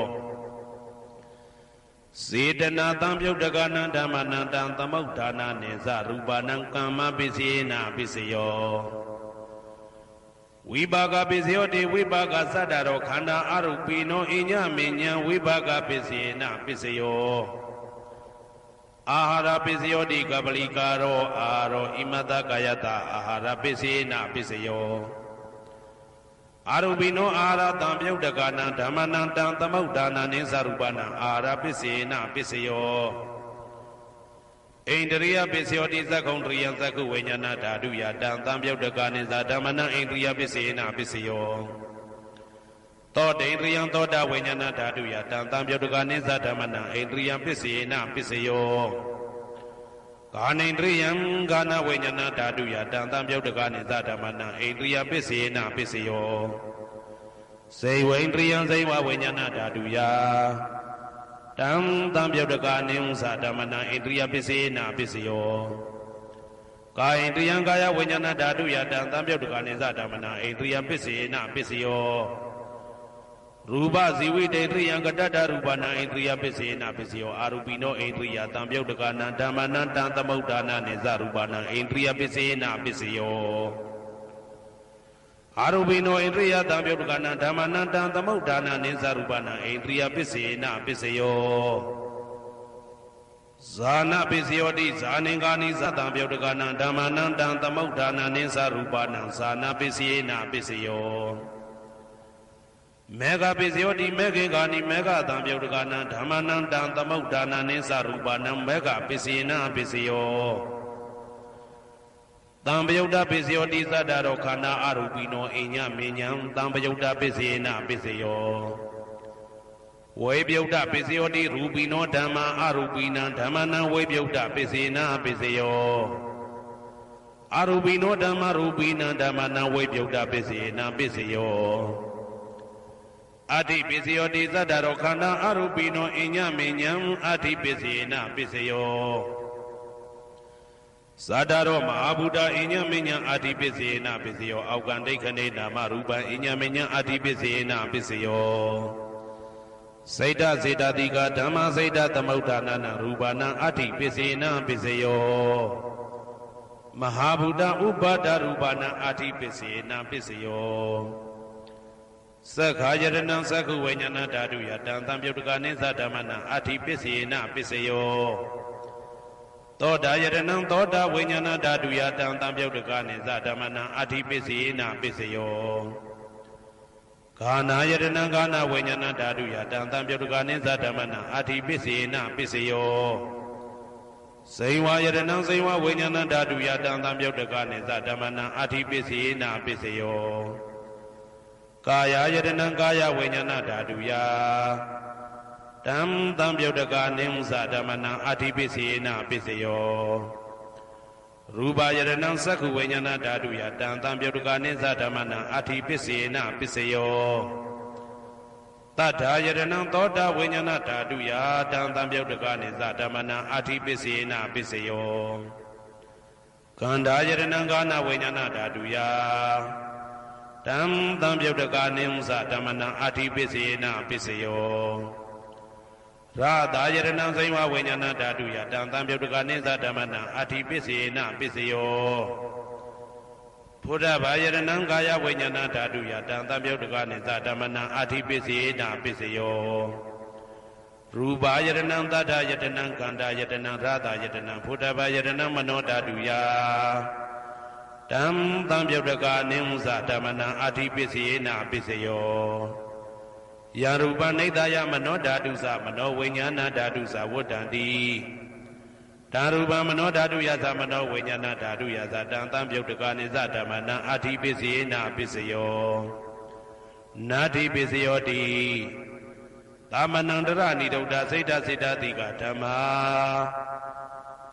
စေတနာတံပြုတ်တကနံဓမ္မနံတံသမုဋ္ဌာနာနေဇရူပနံကမ္မပိစေနာပိစယောဝိပါကပိစယောတိဝိပါကသတ္တရောခန္ဓာအရုပိနောအညမဉ္ဇံဝိပါကပိစေနာပိစယောအာဟာရပိစယောတိကပလိကာရောအာရောဣမတကာယတအာဟာရပိစေနာပိစယောအာရုပိနောအာဟာရတံပြုတ်တကနံဓမ္မနံတံသမုဋ္ဌာနာနိသရူပနံအာဟာရပိစေနာပိစယောဣန္ဒရိယပိစယောတိသက္ကုံတရိယံသက္ကုဝိညာဏဓာတုယတံတံပြုတ်တကနိသဓမ္မနံဣန္ဒရိယပိစေနာပိစယောသောတေန္ဒရိယံသောတာဝိညာဏဓာတုယတံတံပြုတ်တကနိသဓမ္မနံဣန္ဒရိယံပိစေနာပိစယောကာနိန္ဒရိယံကာနဝိညာဏဓာတုယတံတံပြုတ်တကနိသဓမ္မနံဣန္ဒရိယပိစေနာပိစယောစေဝိန္ဒရိယံစေဝဝိညာဏဓာတုယတံတံပြုတ်တကနိသဓမ္မနံဣန္ဒရိယပိစေနာပိစယောကာယန္ဒရိယံကာယဝိညာဏဓာတုယတံတံပြုတ်တကနိသဓမ္မနံဣန္ဒရိယပိစေနာပိစယောရူပဇီဝိတေတရိယံကတ္တရူပနံဣန္ဒရိယပိစေနာပိစယောအာရူပိနောဣန္ဒရိယတံပြုတ်တကနံဓမ္မနံတံသမုဋ္ဌာနာနိသရူပနံဣန္ဒရိယပိစေနာပိစယောအာရူပိနောဣန္ဒရိယတံပြုတ်တကနံဓမ္မနံတံသမုဋ္ဌာနာနိသရူပနံဣန္ဒရိယပိစေနာပိစယောဇာနာပိစယောတိဇာနင်္ဂာနိသတံပြုတ်တကနံဓမ္မနံတံသမုဋ္ဌာနာနိသရူပနံဇာနာပိစေနာပိစယော မေဃပိစယောတိမေခေကာနိမေဃတံပြုတ်တကနံဓမ္မနံတံသမုဒ္ဒါနံနိသရူပနံမေဃပိစေနပိစယောတံပယုတ်တပိစယောတိသတ္တရောခန္ဓာအရူပိနောအိညမေညံတံပယုတ်တပိစေနပိစယောဝေပယုတ်တပိစယောတိရူပိနောဓမ္မာအရူပိနံဓမ္မနံဝေပယုတ်တပိစေနပိစယောအရူပိနောဓမ္မရူပိနံဓမ္မနံဝေပယုတ်တပိစေနပိစယောအဋ္ဌိပိစယောတိသတ္တရောခန္ဓာအရူပိနောအိညမေညံအဋ္ဌိပိစေနပိစယောသတ္တရောမဟာဗုဒ္ဓအိညမေညံအဋ္ဌိပိစေနပိစယောအောက်ကံဒိဋ္ဌနေနာမရူပံအိညမေညံအဋ္ဌိပိစေနပိစယောစိတ်တစေတတိကဓမ္မစိတ်တသမုဋ္ဌာနနရူပနံအဋ္ဌိပိစေနပိစယောမဟာဗုဒ္ဓဥပါဒရူပနံအဋ္ဌိပိစေနပိစယောသက္ခာယရဏံသက္ခုဝိညာဏဓာတုယတံသံပြုတ်တကနိသဓမ္မနံအဋ္ဌိပိစေနပိစယောသောတာယရဏံသောတာဝိညာဏဓာတုယတံသံပြုတ်တကနိသဓမ္မနံအဋ္ဌိပိစေနပိစယောဂာနာယရဏံဂာနာဝိညာဏဓာတုယတံသံပြုတ်တကနိသဓမ္မနံအဋ္ဌိပိစေနပိစယောဇိဝယရဏံဇိဝဝိညာဏဓာတုယတံသံပြုတ်တကနိသဓမ္မနံအဋ္ဌိပိစေနပိစယောကာယယတနံကာယဝိညာဏဓာတုယတံသံပြုတ်တကနိသဓမ္မနံအဋ္ဌိပိစေနပိစယောရူပယတနံသက္ခုဝိညာဏဓာတုယတံသံပြုတ်တကနိသဓမ္မနံအဋ္ဌိပိစေနပိစယောတတ္ထာယတနံသောတာဝိညာဏဓာတုယတံသံပြုတ်တကနိသဓမ္မနံအဋ္ဌိပိစေနပိစယောခန္ဓာယတနံကာဏဝိညာဏဓာတုယတံသံပြုတ်တကနိသဓမ္မနံအဋ္ဌိပိစေနပိစယောရတာယရဏံဇိဝဝိညာဏဓာတုယတံသံပြုတ်တကနိသဓမ္မနံအဋ္ဌိပိစေနပိစယောဘုဒ္ဓဘာယရဏံကာယဝိညာဏဓာတုယတံသံပြုတ်တကနိသဓမ္မနံအဋ္ဌိပိစေနပိစယောရူပယရဏံသတ္တယတနံကန္တာယတနံရတာယတနံဘုဒ္ဓဘာယရဏံမနောဓာတုယတံသံပြုတ်တကနိသဓမ္မနံအဋ္ဌိပိစေနပိစယောယရူပနိဒာယမနောဓာတုသမနောဝိညာဏဓာတုသဝတ္တံတိဓာရူပမနောဓာတုယသမနောဝိညာဏဓာတုယသတံသံပြုတ်တကနိသဓမ္မနံအဋ္ဌိပိစေနပိစယောနာတိပိစယောတိသမနံတရဏိဒုဒ္ဓစိတ်တစေတတိကဓမ္မာ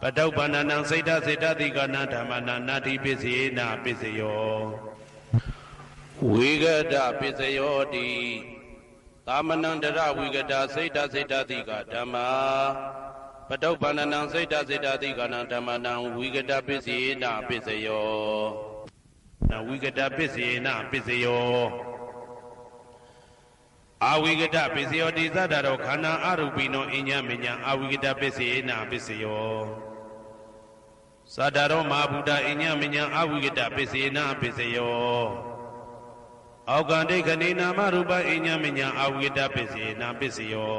ပတုပ္ပန္နံစိတ်တစေတတိကနံဓမ္မနံနာတိပိစေနပိစယောဝိဂဒပိစယောတိသမနံတရဝိဂဒစိတ်တစေတတိကဓမ္မာပတုပ္ပန္နံစိတ်တစေတတိကနံဓမ္မနံဝိဂဒပိစေနပိစယောဝိဂဒပိစေနပိစယောအာဝိဂဒပိစယောတိသတ္တရောခန္ဓာအရူပိနောအညမညာအာဝိဂဒပိစေနပိစယောသတ္တရောမဟာဗုဒ္ဓအညမညာအာဝိဂဒပိစေနပိစယောအောက်ကံဒိဋ္ဌနေနာမရူပအညမညာအာဝိဂဒပိစေနပိစယော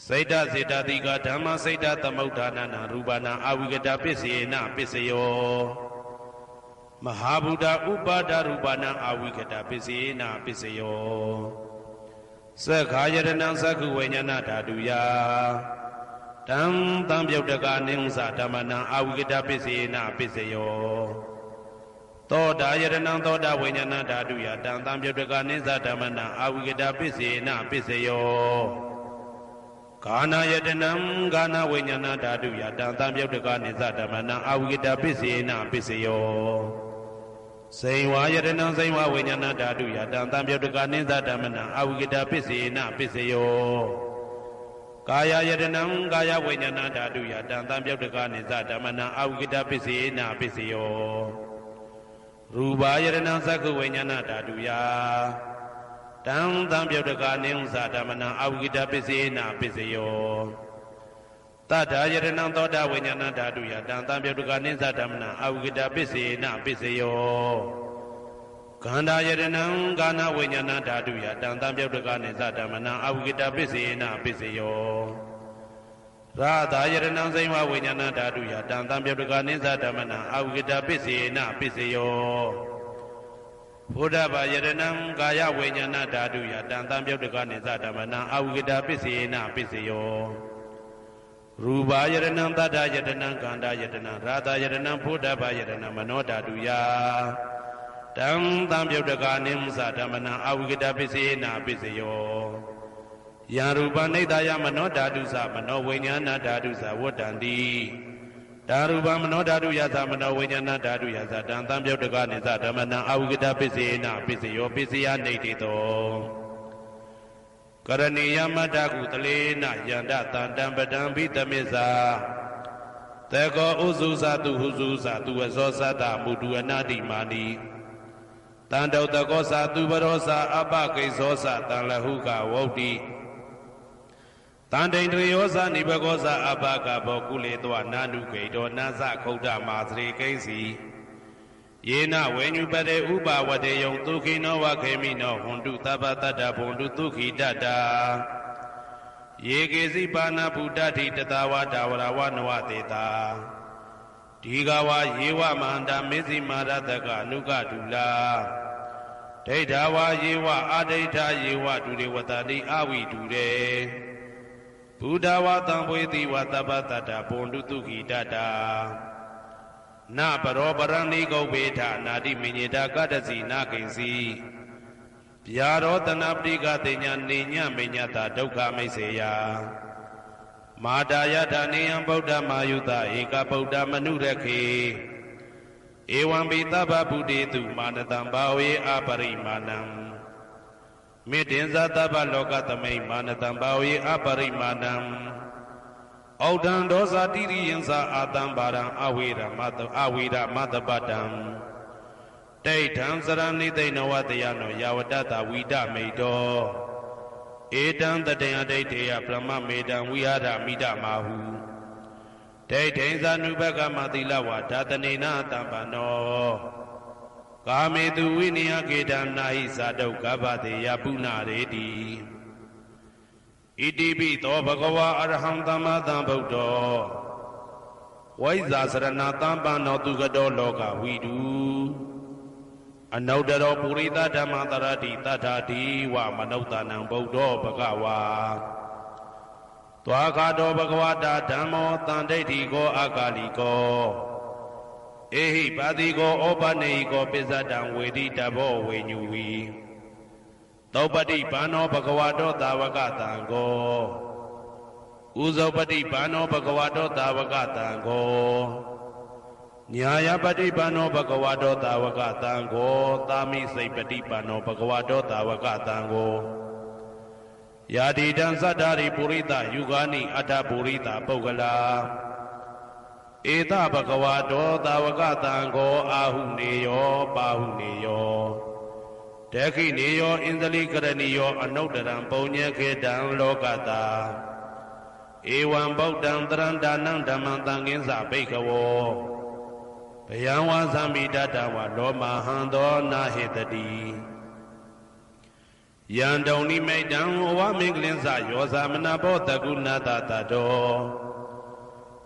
စိတ်တစေတတိကဓမ္မစိတ်တသမုဋ္ဌာနနာရူပနာအာဝိဂဒပိစေနပိစယောမဟာဗုဒ္ဓဥပါဒရူပနံအာဝိကတပိစေနပိစယောသက္ခာယရဏံသက္ခုဝိညာဏဓာတုယတံသံပြုတ်တကနိသဓမ္မနံအာဝိကတပိစေနပိစယောသောတာယရဏံသောတာဝိညာဏဓာတုယတံသံပြုတ်တကနိသဓမ္မနံအာဝိကတပိစေနပိစယောဂာနာယတနံဂာနာဝိညာဏဓာတုယတံသံပြုတ်တကနိသဓမ္မနံအာဝိကတပိစေနပိစယောဇိဝယတနံဇိဝဝိညာဏဓာတုယတံသံပြုတ်တကနိသဓမ္မနံအာဝိကတပိစေနပိစယောကာယယတနံကာယဝိညာဏဓာတုယတံသံပြုတ်တကနိသဓမ္မနံအာဝိကတပိစေနပိစယောရူပယတနံသက္ခုဝိညာဏဓာတုယတံသံပြုတ်တကနိသဓမ္မနံအာဝိကတပိစေနပိစယောတတ္ထာယတနံသောတာဝိညာဏဓာတုယတံသံပြုတ်တကနိသဓမ္မနံအာဝိကတပိစေနပိစယောခန္ဓာယတနံကာဏဝိညာဏဓာတုယတံသံပြုတ်တကနိသဓမ္မနံအာဝိကတပိစေနပိစယောရတာယတနံဇိဝဝိညာဏဓာတုယတံသံပြုတ်တကနိသဓမ္မနံအာဝိကတပိစေနပိစယော ဘုဒ္ဓဘာယရဏံကာယဝိညာဏဓာတုယတံတံပြုတ်တကနေသဓမ္မနံအဝိကတာပစ္စေနပစ္စယောရူပယရဏံတတ္တယတနံကန္တာယတနံရာသယတနံဘုဒ္ဓဘာယရဏံမနောဓာတုယတံတံပြုတ်တကနေသဓမ္မနံအဝိကတာပစ္စေနပစ္စယောယံရူပနိဒာယမနောဓာတုသမနောဝိညာဏဓာတုသဝတ္တန္တိဓာရူပမနောဓာတုယသမနောဝိညာဏဓာတုယသတံတံပြုတ်တကနေသဓမ္မနံအဝိကတာပစ္စေနပစ္စယောပစ္စယနေတိတောကရဏီယမတ္တကုတလေနယန္တတံတံပတံဘိတမေဇာတေကောဥစုဇတုဟုစုဇတုဝဇောသတ္တမုတုအနာတိမာနိတံတောတကောသသူပရောသအပကိဇောသတံလဟုကဝုတ်တိတန်တိန်တယောဇနိဘကောဇအပကဘောကုလေတောနာနုဂိတောနသခုဒ္ဓမာသရေကိဉ္စီယေနဝေညုပတေဥပဝတေယံဒုခိနောဝခေမိနောဟွန်တုသဗ္ဗတတ္တဘွန်တုဒုခိတတ္တာယေကေစီပါဏဗုဒ္ဓတိတတဝတာဝရဝနဝတေတာဒီဃဝယေဝမန္တမေဇိမာရတကအနုကဒုလာဒိဋ္ဌဝယေဝအာဒိဋ္ဌယေဝဒုရေဝတတိအဝိဒုရေဘုဒ္ဓဝါတံပွေတိဝသဗ္ဗတတ္တဘွန်တုဒုခိတတ္တာနပရောပရဏိကုဗ္ဗေထနာတိမညေတာကတ္တစီနာကိဉ္စီဗျာရောတနာပတိကတိညာနေညမေညတာဒုက္ခမိတ်စေယမာတာယထာနေယံဗုဒ္ဓမာယုတဧကဗုဒ္ဓမနုရခေဧဝံပိသဗ္ဗဗုတေတုမာနတံဘာဝေအပရိမာဏံမေတ္တင်ဇာသဗ္ဗလောကသမိမာနတံဘာဝေအပရိမာဏံဩဒံဒောဇာတိရိယံသာအာတံဘာရံအဝေရမတပတံဒိဋ္ဌံစရဏိသိဏဝတယနောယာဝတတဝိဒမိတောဧတံတတယဒိဋ္ဌေယပရမမေတံဝိဟာရမိဒမာဟုဒိဋ္ဌိဇာနုဘကမသီလဝါဓာတနေနတံပနောကာမေတုဝိနိယကေတံနာဟိဇာတုကဗ္ဗတေယပုဏ္ဏရေတိဣတိပိသောဘဂဝါအရဟံသမ္မာသမ္ဗုဒ္ဓောဝိဇာစရဏတံပန္နောသူကတောလောကဝိတုအနုတ္တရောပုရိသဓမ္မတရတိတထာတိဝမနုဿာနံဗုဒ္ဓောဘဂဝါသွားခါတောဘဂဝတာဓမ္မောတန်ဒိဋ္ဌိကောအာကာလိကောဧဟိပါတိကောဩပနေဟိကောပစ္စတံဝေတိတဘောဝေညူဝီသောပတိဘာနောဘဂဝတောသာဝကတံကောဥဇောပတိဘာနောဘဂဝတောသာဝကတံကောညာယပတိဘာနောဘဂဝတောသာဝကတံကောသာမိစိတ်ပတိဘာနောဘဂဝတောသာဝကတံကောယာတိတံသတ္တာရိပုရိသယုဂာနိအတ္တပုရိသပုဂ္ဂလာဧတဘဂဝတောသာဝကတံကောအာဟုနေယောပါဟုနေယောတေခိနေယောဣန္ဒလိကရဏီယောအနုတ္တရံပုံညေခေတံလောကတာဧဝံဗုဒ္ဓံတရံဒါနံဓမ္မံသံဃင်းစဘိက္ခဝောဘယံဝါသမိတတဝလောမဟံသောနာဟေတတိယံတုန်နိမိတံဝမင်္ဂလင်းစယောဇာမနဘောတကုဏတတတော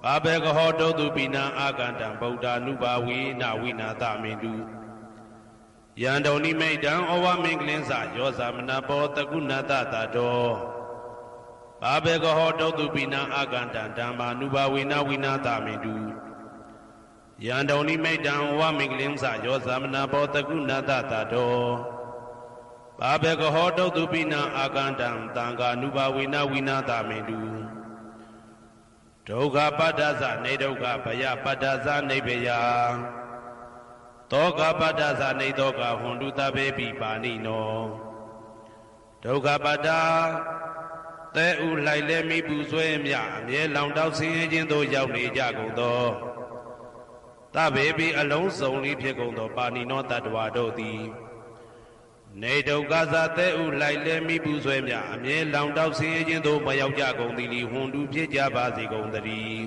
ဘာဘေကဟောတုတုပိနာအာကန္တံဗုဒ္ဓ ानु ဘာဝေနဝိနာသမေတုယံတုန်နိမိတံဩဝမင်္ဂလင်းစယောဇာမနဘောတကုဏတတတောဘာဘေကဟောတုတုပိနာအာကန္တံဓမ္မာ ानु ဘာဝေနဝိနာသမေတုယံတုန်နိမိတံဩဝမင်္ဂလင်းစယောဇာမနဘောတကုဏတတတောဘာဘေကဟောတုတုပိနာအာကန္တံသံဃာ ानु ဘာဝေနဝိနာသမေတုဒုက္ခပတ္တသနေဒုက္ခဘယပတ္တသနေဘယသောကပတ္တသနေသောကဟွန်တုတဘေပိပါဏိနောဒုက္ခပတ္တသဲဥလိုက်လဲမိပူဆွဲမြအမြဲလောင်တောက်ဆင်းရဲခြင်းသို့ရောက်နေကြကုန်သောတဘေပိအလုံးစုံလေးဖြစ်ကုန်သောပါဏိနောတတ္တဝါတို့သည်နေဒုက္ခသသဲဥလိုက်လဲမိပူဆွဲမြအမြဲလောင်တောက်ဆင်းရဲခြင်းသို့မရောက်ကြကုန်သည်လီဟွန်တုဖြစ်ကြပါစေကုန်သတည်း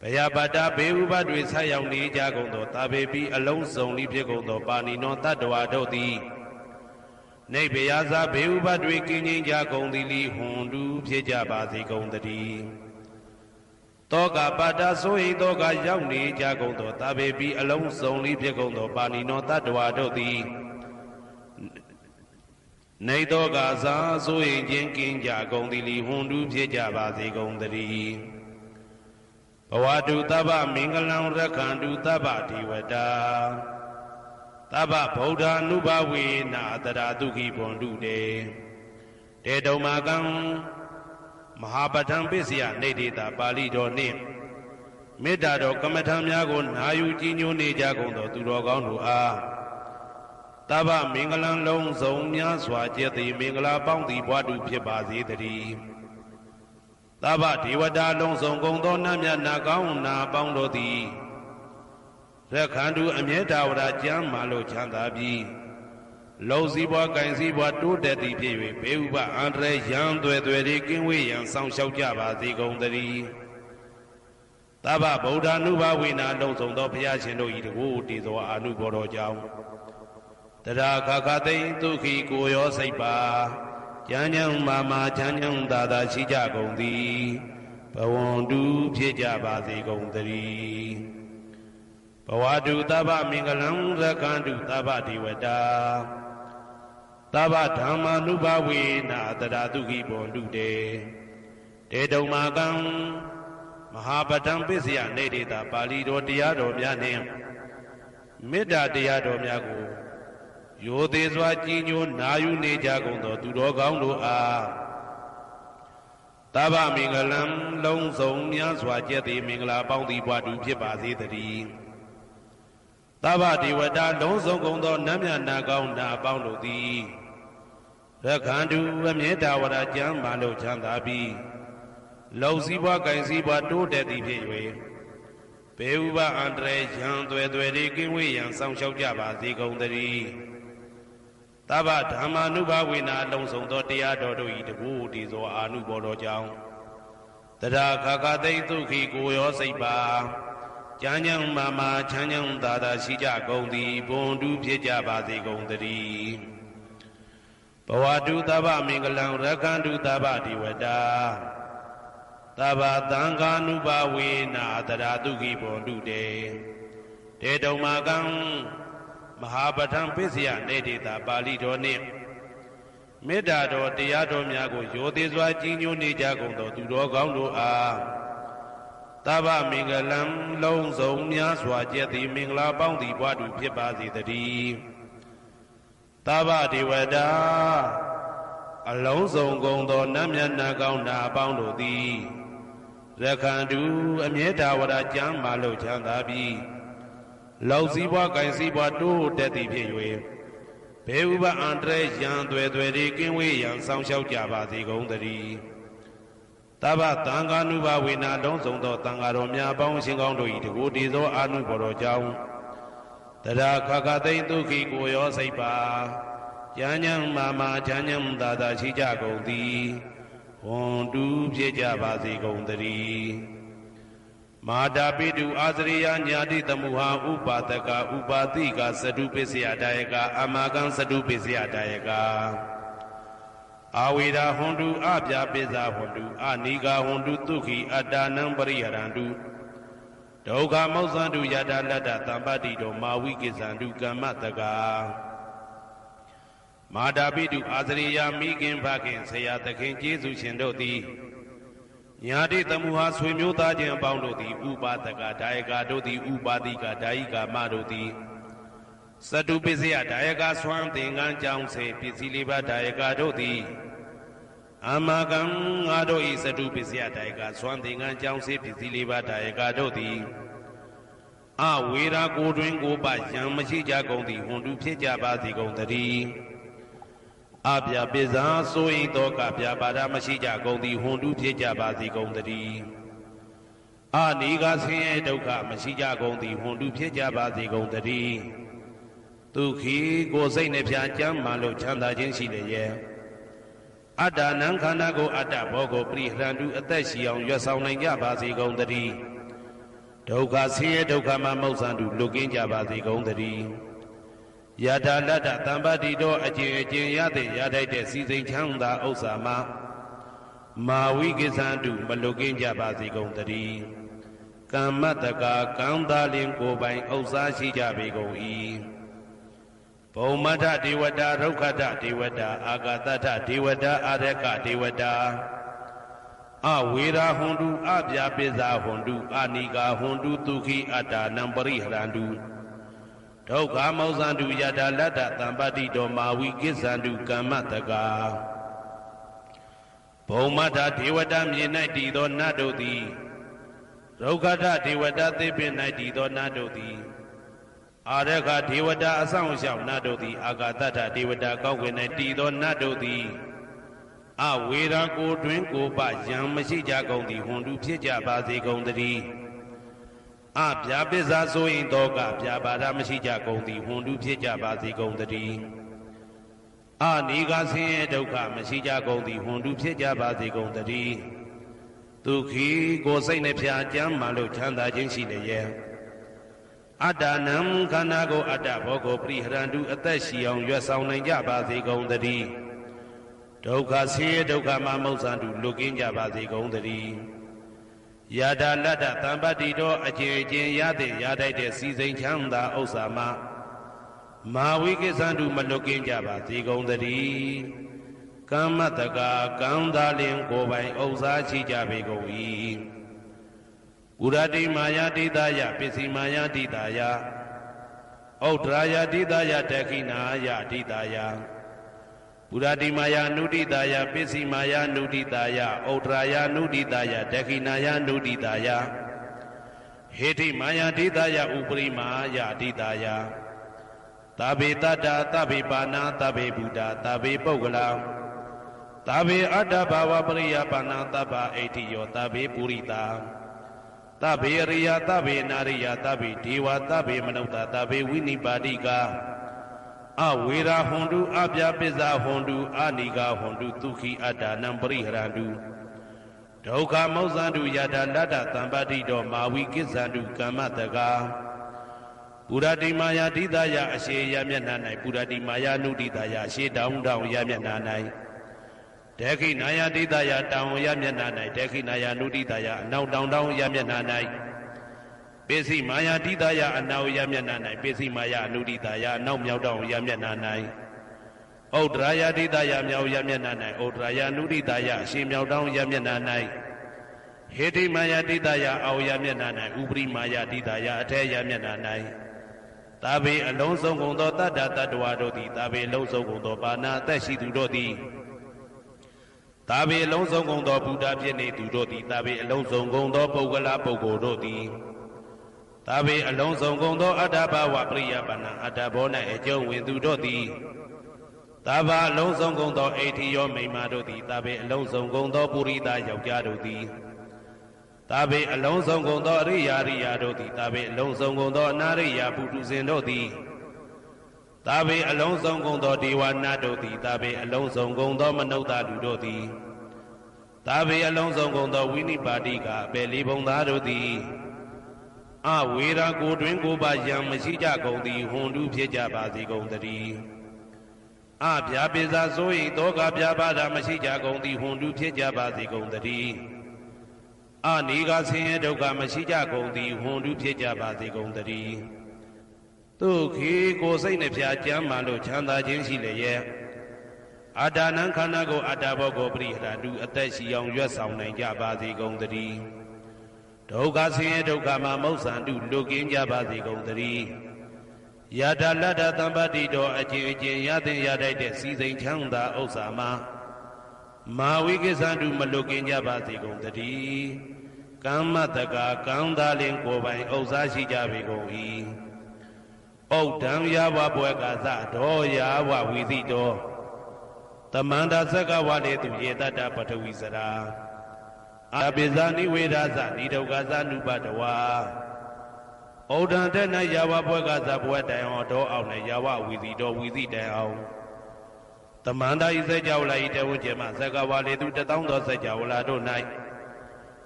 ဘယပတ္တဘေဥပတွေဆက်ရောက်နေကြကုန်သောတာဘေပိအလုံးစုံလေးဖြစ်ကုန်သောပါဏိနောတတ္တဝါတို့သည်နေဘယဇာဘေဥပတွေကင်းငြိမ်းကြကုန်သည်လီဟွန်တုဖြစ်ကြပါစေကုန်သတည်း တောကပါတာဆိုဟိတောကရောက်နေကြကုန်သောတာဘေပြီးအလုံးစုံလေးဖြစ်ကုန်သောပါဏိနောတတ္တဝါတို့သည်နေတောကစားဆိုရင်ချင်းကင်းကြကုန်သည်လီဟွန်တူးဖြစ်ကြပါစေကုန်သတည်းဘဝတုတဗ္ဗမင်္ဂလံရက္ခန္တုတဗ္ဗဒေဝတာတဗ္ဗဗုဒ္ဓ ानु ဘဝေနာတရာဒုက္ခိဘွန်တုတေတေတုံမာကံမဟာပဋ္ဌံပစ္စယနေတေတာပါဠိတော်နှင့်မေတ္တာတော်ကမ္မထံများကိုနာယူကြည်ညိုနေကြကုန်သောသူတော်ကောင်းတို့အားတဗ္ဗမင်္ဂလံလုံးစုံများစွာကျက်သည်မင်္ဂလာပေါင်းသည်ဘွားတူဖြစ်ပါစေတည်းတဗ္ဗဒေဝတာလုံးစုံကုန်သောနတ်မြတ်နာကောင်းနာပေါင်းတို့သည်ရက္ခန္တုအမြဲတဝရကျမ်းမာလို့ချမ်းသာပြီးလုံစည်းပွားကင်စည်းပွားတိုးတက်သည်ဖြစ်၍ဘေးဥပအန္တရာယ်ရန်သွဲသွဲတွေကင်းဝေးရန်ဆောင်ရှောက်ကြပါစေကုန်သတည်းတဗ္ဗဗုဒ္ဓ ानु ဘဝေနာလုံးစုံသောဘုရားရှင်တို့၏တကူတည်သောအာနုဘော်တော်ကြောင့်တရာခခသိမ့်ဒုက္ခိကိုရောစိတ်ပါကျမ်းချမ်းမာမာချမ်းချမ်းသာသာရှိကြကုန်သည်ဘဝန္တုဖြစ်ကြပါစေကုန်သတည်းဘဝတုတဗ္ဗမင်္ဂလံရက္ခန္တုတဗ္ဗဒေဝတာတဗ္ဗဓမ္မာနုဘဝေနာတရာဒုက္ခိဘွန်တုတေတေတုံမာကံမဟာပဋ္ဌံပစ္စယနေတေတာပါဠိတော်တရားတော်များနှင့်မေတ္တာတရားတော်များကိုရိုသေစွာကြည်ညိုနာယူနေကြကုန်သောသူတော်ကောင်းတို့အားတဗ္ဗမင်္ဂလံလုံးစုံများစွာကျက်သည်မင်္ဂလာပေါင်းသည်ဘွားတူဖြစ်ပါစေတည်းတဗ္ဗဒေဝတာလုံးစုံကုန်သောနတ်မြတ်နာကောင်းနာပေါင်းတို့သည်ရက္ခန္တုအမြဲတဝရကျမ်းမာလို့ချမ်းသာပြီးလုံစည်းပွားကင်စည်းပွားတိုးတက်သည်ဖြစ်၍ဘေဥပအန္တရာယ်ရန်သွဲသွဲတွေကင်းဝေးရန်ဆောင်ရှောက်ကြပါစေကုန်သတည်းတဗ္ဗဓမ္မာနုဘဝေနာလုံးစုံသောတရားတော်တို့၏တကူတည်သောအာနုဘော်တော်ကြောင့်တရာခခသိမ့်ဒုက္ခိကိုရောစိတ်ပါကျမ်းချမ်းမာမာချမ်းချမ်းသာသာရှိကြကုန်သည်ဘွန်တူဖြစ်ကြပါစေကုန်သတည်းဘဝတုတဗ္ဗမင်္ဂလံရက္ခန္တုတဗ္ဗဒေဝတာတဗ္ဗသံဃာနုဘဝေနာတရာဒုက္ခိဘွန်တုတေတေတုံမာကံမဟာပဋ္ဌံပစ္စယနေတေတာပါဠိတော်နှင့်မေတ္တာတော်တရားတော်များကိုရိုသေစွာကြည်ညိုနေကြကုန်သောသူတော်ကောင်းတို့အားတဗ္ဗမင်္ဂလံလုံးစုံများစွာကျက်သည်မင်္ဂလာပေါင်းသည်ဘွားတူဖြစ်ပါစေတည်းတဗ္ဗဒေဝတာအလုံးစုံကုန်သောနတ်မြတ်နာကောင်းနာပေါင်းတို့သည်ရက္ခန္တုအမြဲတဝရကျမ်းမာလို့ချမ်းသာပြီးလောက်စည်းပွားကင်စည်းပွားတိုးတက်သည်ဖြစ်၍ဘေဥပအန္တရာယ်ရန်သွဲသွဲတွေကင်းဝေးရန်ဆောင်ရှောက်ကြပါစေကုန်သတည်းတဗ္ဗသံဃာနုဘဝေနာလုံးစုံသောသံဃာတော်များပေါင်းရှင်ကောင်းတို့၏တကူတည်သောအာနုဘော်တော်ကြောင့်တရာခခသိမ့်ဒုက္ခိကိုရောစိတ်ပါကျမ်းချမ်းမာမာချမ်းချမ်းသာသာရှိကြကုန်သည်ဟွန်တူဖြစ်ကြပါစေကုန်သတည်းမာတာပိတုအာသရိယညာတိတမုဟာဥပါဒကဥပါတိကသတုပစ္စယဒါယကအမာကံသတုပစ္စယဒါယကအာဝေရာဟွန်တုအပြာပိဇာဟွန်တုအနိကာဟွန်တုဒုက္ခိအတ္တနံပရိဟရန္တုဒုက္ခမောဇန္တုယတာလတ္တသံပတ္တိတောမာဝိကိဇန္တုကမ္မတကာမာတာပိတုအာသရိယမိခင်ဖခင်ဆရာသခင်ကျေးဇူးရှင်တို့သည်ညာတိတမုဟာဆွေမျိုးသားချင်းအပေါင်းတို့သည်ဥပါဒကဒါယကတို့သည်ဥပါတိကဒါယိကာမတို့သည်သတုပစ္စယဒါယကဆွမ်းသင်္ကန်းကြောင့်စေပစ္စည်းလေးပါးဒါယကတို့သည်အမကံငါတို့ဤသတုပစ္စယဒါယကဆွမ်းသင်္ကန်းကြောင့်စေပစ္စည်းလေးပါးဒါယကတို့သည်အဝေရာကိုတွင်ကိုပယံမရှိကြကုန်သည်ဟွန်တုဖြစ်ကြပါစေကုန်သတည်းအပြပိဇာဆိုရင်တော့ကပြပါဒမရှိကြကုန်သည်ဟွန်တုဖြစ်ကြပါစေကုန်သတည်းအနိကဆင်းရဲဒုက္ခမရှိကြကုန်သည်ဟွန်တုဖြစ်ကြပါစေကုန်သတည်းဒုက္ခိကိုစိတ်နှပြကျမ်းမှလို့ချမ်းသာခြင်းရှိလေရဲ့အတ္တနံခန္ဓာကိုအတ္တဘောကိုပရိဟရန္တုအသက်ရှိအောင်ရွတ်ဆောင်နိုင်ကြပါစေကုန်သတည်းဒုက္ခဆင်းရဲဒုက္ခမှမௌဇန္တုလွတ်ကင်းကြပါစေကုန်သတည်းယတာလတ္တသံပတ္တိတောအကျင့်ရသည်ရထိုက်တဲ့စီစိန်ချမ်းသာဥစ္စာမှာ မာဝိကိသန္တုမလွတ်ကင်းကြပါစေကုန်သတည်းကမ္မတကာကံသားလင်ကိုယ်ပိုင်ဥစ္စာရှိကြပေကုန်၏ဘုံမထဒေဝတာဒုက္ခတဒေဝတာအာဂတထဒေဝတာအာရကဒေဝတာအဝေရာဟွန်တုအပြာပိဇာဟွန်တုအနိကာဟွန်တုဒုခိအတ္တနံပရိဟရန္တုဒုက္ခမောဇန္တုယတာလတ္တတံပတိတောမာဝိကိသန္တုကမ္မတကာဘုံမထဒေဝတာမြေ၌တည်သောနတ်တို့သည်ဒုက္ခတဒေဝတာသေပင်၌တည်သောနတ်တို့သည်အာရခဒေဝတာအဆောင်ရှောက်နတ်တို့သည်အာဂတထဒေဝတာကောက်ွယ်၌တည်သောနတ်တို့သည်အဝေရာကိုတွင်ကိုပယံမရှိကြကုန်သည်ဟွန်တုဖြစ်ကြပါစေကုန်သတည်းအဗျာပိဇာဆိုရင်တော့ကဗျာပါဒမရှိကြကုန်သည်ဟွန်တုဖြစ်ကြပါစေကုန်သတည်းအနိဂဆင်းရဲဒုက္ခမရှိကြကုန်သည်ဟွန်တုဖြစ်ကြပါစေကုန်သတည်းဒုက္ခိကိုစိတ်နှဖျားကြမ်းမှလို့ချမ်းသာခြင်းရှိလျက်အတ္တနံခန္ဓာကိုအတ္တဘောကိုပရိဟရန္တုအသက်ရှိအောင်ရွတ်ဆောင်နိုင်ကြပါစေကုန်သတည်းဒုက္ခဆင်းရဲဒုက္ခမမုတ်ဆန္တုလွတ်ကင်းကြပါစေကုန်သတည်းယတာလတ္တတံပတ္တိတော်အကျဉ်အကျဉ်ရတဲ့ရတိုက်တဲ့စီစိန်ချမ်းသာဥစ္စာမှာမာဝိကိသန္တုမလွတ်ကင်းကြပါစေကုန်သတည်းကမ္မတကာကံသာလင်ကိုယ်ပိုင်ဥစ္စာရှိကြပေကုန်၏ပုရတိမာယာတိတယပစ္စည်းမာယာတိတယဩဒရာယတိတယတခိနာယတိတယပုရတိမာယာနုတိတယပစ္စည်းမာယာနုတိတယဩဒရာယနုတိတယတခိနာယနုတိတယဟေတိမာယာတိတယဥပရိမာယတိတယသဗ္ဗေတတ္တသဗ္ဗေပါဏာသဗ္ဗေဘုဒ္ဓသဗ္ဗေပုဂ္ဂလသဗ္ဗေအတ္တဘာဝပရိယပါဏာသဗ္ဗအိဋ္ဌိယောသဗ္ဗေပုရိတာသဗ္ဗေရိယသဗ္ဗေနာရိယသဗ္ဗေဒေဝသဗ္ဗေမနုဿသဗ္ဗေဝိနိပါတိကအဝေရာဟွန်တုအပြာပိဇာဟွန်တုအနိကာဟွန်တုဒုက္ခိအတ္တနံပရိဟရန္တုဒုက္ခမောဇန္တုယတာလတ္တတံပတိတောမာဝိကိသန္တုကမ္မတကာပုရတိမာယာတိတယအရှိယမျက်နှာ၌ပုရတိမာယာနုတိတယအရှိတောင်းတောင်းယမျက်နှာ၌ဒေခိနာယတိတယတောင်းယမျက်နှာ၌ဒေခိနာယနုတိတယအနောက်တောင်းတောင်းယမျက်နှာ၌ပိစိမာယာတိတယအနောက်ယမျက်နှာ၌ပိစိမာယာနုတိတယအနောက်မြောက်တောင်းယမျက်နှာ၌ဩဒရာယတိတယမြောက်ယမျက်နှာ၌ဩဒရာယနုတိတယအရှိမြောက်တောင်းယမျက်နှာ၌ဟေတိမာယာတိတယအောယမျက်နှာ၌ဥပရိမာယာတိတယအထေယမျက်နှာ၌သဗ္ဗေအလုံးစုံကုန်သောတတ္တတတ္တဝါတို့သည်သဗ္ဗေအလုံးစုံကုန်သောပါဏာအသက်ရှိသူတို့သည်သဗ္ဗေအလုံးစုံကုန်သောဘုရားဖြစ်နေသူတို့သည်သဗ္ဗေအလုံးစုံကုန်သောပုဂ္ဂလပုဂ္ဂိုလ်တို့သည်သဗ္ဗေအလုံးစုံကုန်သောအတ္တဘဝပရိယပါဏာအတ္တဘော၌အကျုံးဝင်သူတို့သည်သဗ္ဗအလုံးစုံကုန်သောအိဋ္ဌိယောမိမ္မာတို့သည်သဗ္ဗေအလုံးစုံကုန်သောပုရိသယောက်ျားတို့သည်သဗ္ဗေအလုံးစုံကုန်သောအရိယာရိယာတို့သည်သဗ္ဗေအလုံးစုံကုန်သောအနာရိယာပုထုဇဉ်တို့သည်သဗ္ဗေအလုံးစုံကုန်သောဒေဝနာတို့သည်သဗ္ဗေအလုံးစုံကုန်သောမနုဿလူတို့သည်သဗ္ဗေအလုံးစုံကုန်သောဝိနိပါတိကအပေလေးဘုံသားတို့သည်အဝေရာကိုတွင်ကိုပါယံမရှိကြကုန်သည်ဟွန်တုဖြစ်ကြပါစေကုန်သတည်းအဗျာပိဇာဆို၏တောကဗျာပါဒမရှိကြကုန်သည်ဟွန်တုဖြစ်ကြပါစေကုန်သတည်းအနိဂဆင်းရဲဒုက္ခမရှိကြကုန်သည်ဟွန်တုဖြစ်ကြပါစေကုန်သတည်းဒုက္ခိကိုစိတ်နှဖျားကြမ်းမှလို့ချမ်းသာခြင်းရှိလျက်အတ္တနံခန္ဓာကိုအတ္တဘောကိုပရိဟရတုအသက်ရှိအောင်ရွတ်ဆောင်နိုင်ကြပါစေကုန်သတည်းဒုက္ခဆင်းရဲဒုက္ခမှာမုတ်ဆန္တုလွတ်ကင်းကြပါစေကုန်သတည်းယတာလတ္တတံပတ္တိတော်အကျဉ်အကျဉ်ရတဲ့ရတိုက်တဲ့စီစိန်ချမ်းသာဥစ္စာမှာမာဝိကိသန္တုမလွတ်ကင်းကြပါစေကုန်သတည်းကမ္မတကာကံသာလင်ကိုယ်ပိုင်ဥစ္စာရှိကြပေကုန်၏ဩဒံယာဝဘွယ်ကသဒောယာဝဝီသိတောတမန္တာသက္ကဝလေသူယေတတပထဝီစရာအပိဇာနိဝေဒသနိဒုက္ခသနုပတဝါဩဒံတဲ့၌ယာဝဘွယ်ကသဘွယ်တိုင်အောင်ဒောအောင်နဲ့ယာဝဝီသိတောဝီသိတိုင်အောင်တမန္တာဤစัจ java လာဤတဝဉ္ဇေမသက္ကဝလေသူ1000သောစัจ java လာတို့၌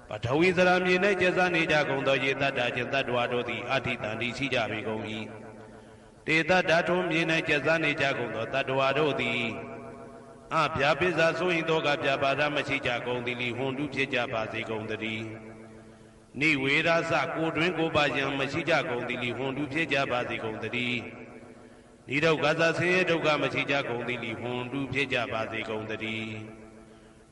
ပထဝီစရာမြေ၌ကျဇာနေကြကုန်သောယေတတ္တခြင်းတတ္တဝါတို့သည်အဋ္ဌိတံတိရှိကြပေကုန်၏တေတ္တဓာထုမြေ၌ကျဇာနေကြကုန်သောတတ္တဝါတို့သည် ဗျာပိစာဆိုရင်တော့ကဗျာပါဒမရှိကြကုန်သည်လီဟွန်တုဖြစ်ကြပါစေကုန်တည်းနိဝေရစကိုတွင်ကိုပါယံမရှိကြကုန်သည်လီဟွန်တုဖြစ်ကြပါစေကုန်တည်းနိဒုက္ခသဆင်းရဲဒုက္ခမရှိကြကုန်သည်လီဟွန်တုဖြစ်ကြပါစေကုန်တည်း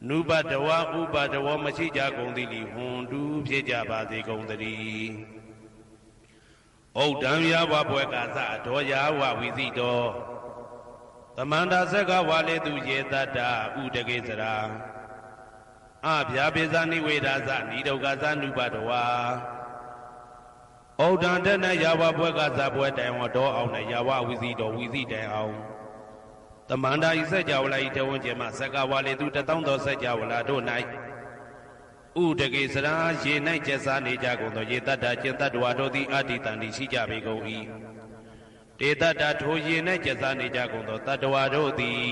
နုပတဝဥပတဝမရှိကြကုန်သည်လီဟွန်တုဖြစ်ကြပါစေကုန်တည်းဩဒံယဝဘွယ်ကာသအတော်ယာဝဝိသိတောသမန္တာဆက်ကဝါလေသူယေတတ္တဥတကေစရာဗျာပိဇာနိဝေဒာသနိဒုက္ခသနုပတဝါဩဒံတနယဝဘွယ်ကာသဘွယ်တိုင်ဝတော်အောင်နဲ့ယဝဝိသိတောဝိသိတိုင်အောင်သမန္တာဤစัจ java လာဤတဝန်းကျင်မှဆက်ကဝါလေသူတသောသောစัจ java လာတို့၌ဥတကေစရာရေ၌ကျက်စားနေကြကုန်သောရေတတ္တကျင်တတ္တဝါတို့သည်အတ္တိတန်တိရှိကြပေကုန်၏တေတတ္တထိုရေ၌ကျက်စားနေကြကုန်သောတတ္တဝါတို့သည်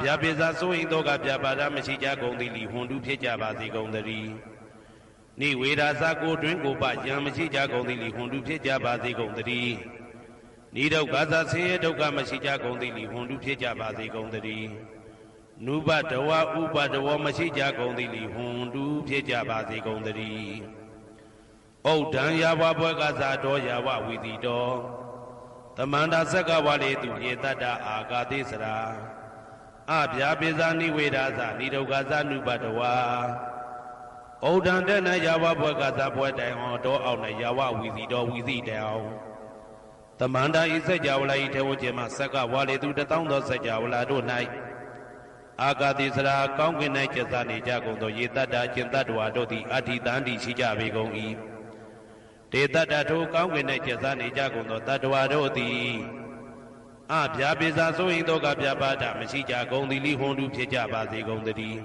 ဗျာပိစာဆိုရင်တော့ကဗျာပါဒမရှိကြကုန်သည်လီဟွန်တုဖြစ်ကြပါစေကုန်တည်းနိဝေဒာစကိုတွင်ကိုပယံမရှိကြကုန်သည်လီဟွန်တုဖြစ်ကြပါစေကုန်တည်းနိဒုက္ခသဆင်းရဲဒုက္ခမရှိကြကုန်သည်လီဟွန်တုဖြစ်ကြပါစေကုန်တည်းနုပတဝဥပတဝမရှိကြကုန်သည်လီဟွန်တုဖြစ်ကြပါစေကုန်တည်းဩဒံယဝဘွယ်ကသာတော်ယဝဝိတိတောသမန္တာဆက်ကဝါလေသူယေတတ္တအာဂာတိစရာဗျာပိဇာနိဝေဒာသနိဒုက္ခသနုပတဝါဩဒံတနယဝဘွယ်ကသာဘွယ်တိုင်ဟောတော်အောင်နဲ့ယဝဝိတိတောဝိတိတိုင်အောင်သမန္တာဤစัจ java လာဤထေဝကျင်မှဆက်ကဝါလေသူတသောသောစัจ java လာတို့၌အာဂတိစရာကောင်းကင်၌ကျက်စားနေကြကုန်သောယေတတ္တကျင်တတ္တဝါတို့သည်အဋ္ဌိတန်တိရှိကြပေကုန်၏တေတတ္တထိုကောင်းကင်၌ကျက်စားနေကြကုန်သောတတ္တဝါတို့သည်ဗျာပိစာဆိုရင်တော့ကဗျာပါဒမရှိကြကုန်သည်လိဟွန်တုဖြစ်ကြပါစေကုန်တည်း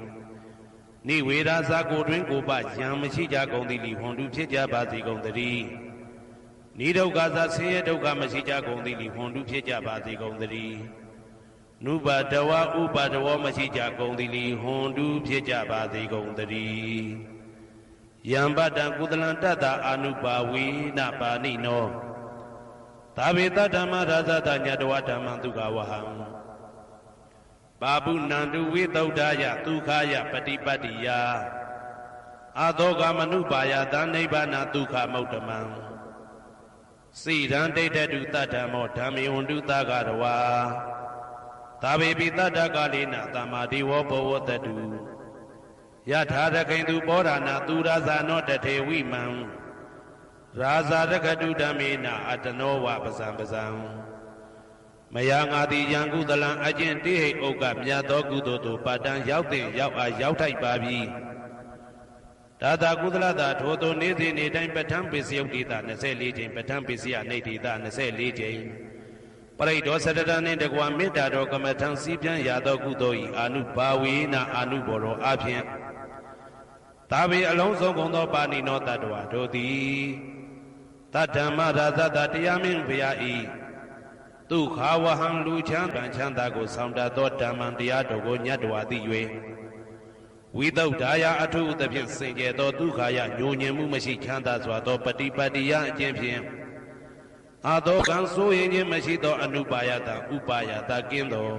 နိဝေဒာစကိုတွင်ကိုပယံမရှိကြကုန်သည်လိဟွန်တုဖြစ်ကြပါစေကုန်တည်းနိဒုက္ခသဆင်းရဲဒုက္ခမရှိကြကုန်သည်လိဟွန်တုဖြစ်ကြပါစေကုန်တည်းနုပတဝဥပတဝမရှိကြကုန်သည်လိဟွန်တုဖြစ်ကြပါစေကုန်တည်းယံပတံကုသလံတတ္တအာနုပါဝေနပါဏိနောသာဝေတဓမ္မရာဇတညတဝဓမ္မဒုက္ခဝဟံပါပုဏန္တုဝိသုဒ္ဓယဒုက္ခယပฏิပတ္တိယအာသောကမနုပါယသနိဗ္ဗာနဒုက္ခမௌတမံစိရန်ဒိဋ္ဌတုတတ္တမောဓမ္မေဝန္တုသဂရဝါသာဝေပိတတ္တကာလေနသမ္မာဒေဝဘောဝတတုယထာရခိန်သူပောရဏသူရဇာနောတထေဝိမံရာဇာရကတုဓမ္မေနအတနောဝပဇံပဇံမယငါတိယံကုသလံအကျင့်တိဟိဥက္ကမြတ်သောကုသိုလ်တို့ပါတံရောက်တဲ့ရောက်အားရောက်ထိုက်ပါပြီဒါသာကုသလတာထိုသို့နေ့စဉ်နေ့တိုင်းပဋ္ဌာန်းပိစယုတ်တိတာ24ကြိမ်ပဋ္ဌာန်းပိစယနေတိတာ24ကြိမ်ပရိဒောသတ္တနှင့်တကွာမေတ္တာတော်ကမ္မထံစီးပြန်ရသောကုသိုလ်ဤအာနုဘာဝေနအာနုဘောရောအဖြင့်သာဝေအလုံးစုံကုန်သောပါဏိနောတတ္တဝါတို့သည်တတ္တမရာဇတတရားမင်းဘုရားဤဒုက္ခဝဟံလူချမ်းပန်ချမ်းသာကိုဆောင်တတ်သောဓမ္မံတရားတော်ကိုညတ်တော်သိ၍ဝိသုဒ္ဓါယအထုသဖြင့်စင်ကြယ်သောဒုက္ခယညိုညင်မှုမရှိချမ်းသာစွာသောပฏิပတ်တိယအကျင့်ဖြင့်အာသောကံဆိုရင်ခြင်းမရှိသောအနုပါယတဥပါယတကင်းသော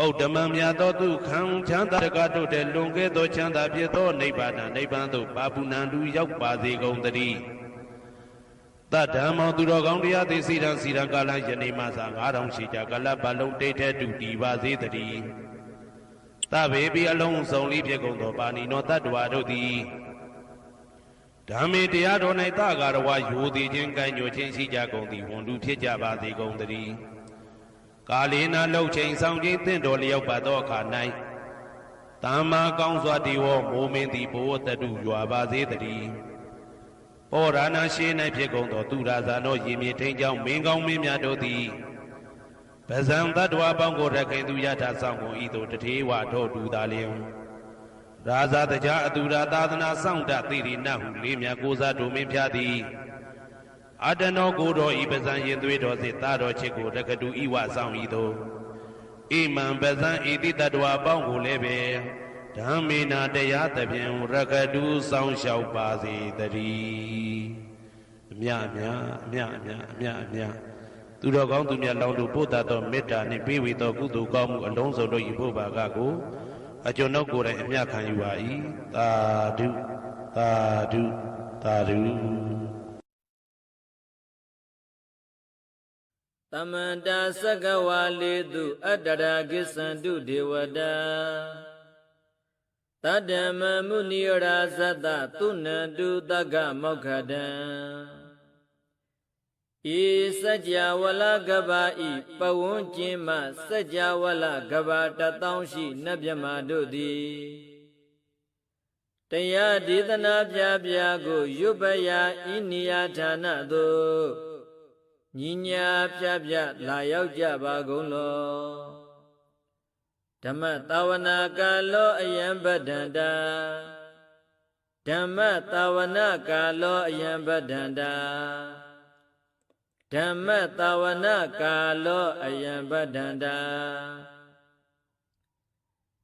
ဩဓမ္မမြတ်သောဒုက္ခံချမ်းသာတကတို့တဲ့လွန်ကဲသောချမ်းသာဖြစ်သောနိဗ္ဗာန်နိဗ္ဗာန်သို့ပါပုဏ္ဏတုရောက်ပါစေကုန်သတည်းတတ္တမောသူတော်ကောင်းတရားသိစီရန်စီရန်ကာလယနေ့မှသာ9000ရှိကြကလပ်ပလုံးတိတ်ထဲတူတည်ပါစေတည်းသဗ္ဗေပိအလုံးစုံလေးဖြစ်ကုန်သောပါဏိနောတတ္တဝါတို့သည်ဓမ္မေတရားတော်၌သကာရဝယိုသည်ခြင်းကံညိုခြင်းရှိကြကုန်သည်ဝန်တုဖြစ်ကြပါစေကုန်တည်းကာလေနာလှုပ်ချိန်ဆောင်ခြင်းသင့်တော်လျောက်ပါသောအခါ၌သမ္မာကောင်းစွာတည်ဝမိုးမင်းသည်ဘဝတတုရွာပါစေတည်းဩရဏရှိ၌ဖြစ်ကုန်သောသူရာဇာနောရေမြေထိန်ကြောင့်မင်းကောင်းမင်းများတို့သည်ပဇံတတ္တဝါပေါင်းကိုရခင်သူယထာဆောင်ကုန်ဤသို့တထေဝထောတူသာလျင်ရာဇာတကြားအတူရာသာသနာဆောင်တသိရိနဟုလေးမြတ်ကိုစားတို့မင်းဖျားသည်အတနောကိုတော်ဤပဇံရင်သွေးတော်စေတာတော်ချစ်ကိုရကတူဤဝဆောင်ဤသို့ဣမံပဇံဤတိတတ္တဝါပေါင်းကိုလည်းပဲဓမ္မေနာတရားသဖြင့်ရကတူဆောင်လျှောက်ပါစေတည်းအမြအမြအမြအမြအမြအမြ သူတော်ကောင်းသူမြတ်လောင်းတို့ပို့တာသောမေတ္တာနှင့်ပေးဝေသောကုသိုလ်ကောင်းမှုအလုံးစုံတို့၏ဘုရားကကိုအကျွန်ုပ်ကိုယ်တိုင်အမြတ်ခံယူပါ၏သာဓုသာဓုသာဓုသမန္တာသက္ကဝါလေတုအတ္တရာကိသန္တုဒေဝတာတတ္တမမုနိယရာဇတသုဏ္ဏတုတက္ကမောက္ခတံဤစัจ java လကဘာဤပဝန်းကျင်မှစัจ java လကဘာ1000ရှိနတ်မြမာတို့သည်တရားဒေသနာပြပြကိုရွတ်ပရာဤနိယဌာနသို့ညီညာပြပြလာရောက်ကြပါကုန်လောဓမ္မတာဝနာကာလောအယံပဒန္တာဓမ္မတာဝနာကာလောအယံပဒန္တာဓမ္မတာဝနာကာလောအယံပဒန္တာ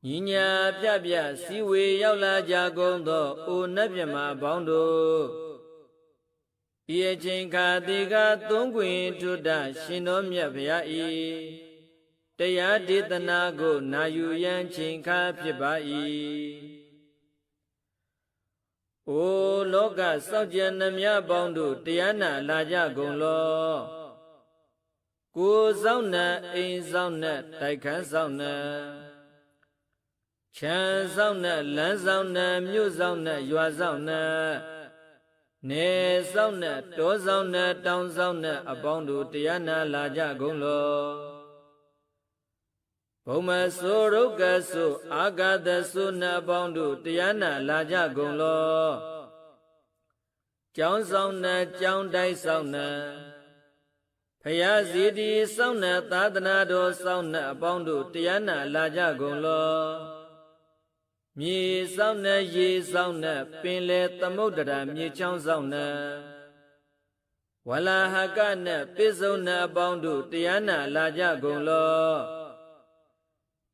ညီညာပြပြစည်းဝေရောက်လာကြကုန်သောအိုနတ်မြတ်ပေါင်းတို့ဤအချိန်ခါတိကသုံးခွင်ထွတ်တရှင်တော်မြတ်ဗျာဤတရားဒေသနာကိုနာယူရန်ချိန်ခါဖြစ်ပါ၏အိုလောကစောင့်ကြံနှမြပေါင်းတို့တရားနာလာကြကုန်လောကိုယ်ဆောင်နှင့်အိမ်ဆောင်နှင့်တိုက်ခန်းဆောင်နှင့်ချမ်းဆောင်နှင့်လမ်းဆောင်နှင့်မြို့ဆောင်နှင့်ရွာဆောင်နှင့်နေဆောင်နှင့်တောဆောင်နှင့်တောင်ဆောင်နှင့်အပေါင်းတို့တရားနာလာကြကုန်လောဘုံမဆိုရုပ်ကဆိုအာဂတဆိုနှင့်အပေါင်းတို့တရားနာလာကြကုန်လောကျောင်းဆောင်နှင့်ကျောင်းတိုက်ဆောင်နှင့်ဖယားစီတီဆောင်နှင့်သာသနာတော်ဆောင်နှင့်အပေါင်းတို့တရားနာလာကြကုန်လောမြေဆောင်နှင့်ရေဆောင်နှင့်ပင်လေသမုဒ္ဒရာမြေချောင်းဆောင်နှင့်ဝလာဟကနှင့်ပိစုံနှင့်အပေါင်းတို့တရားနာလာကြကုန်လော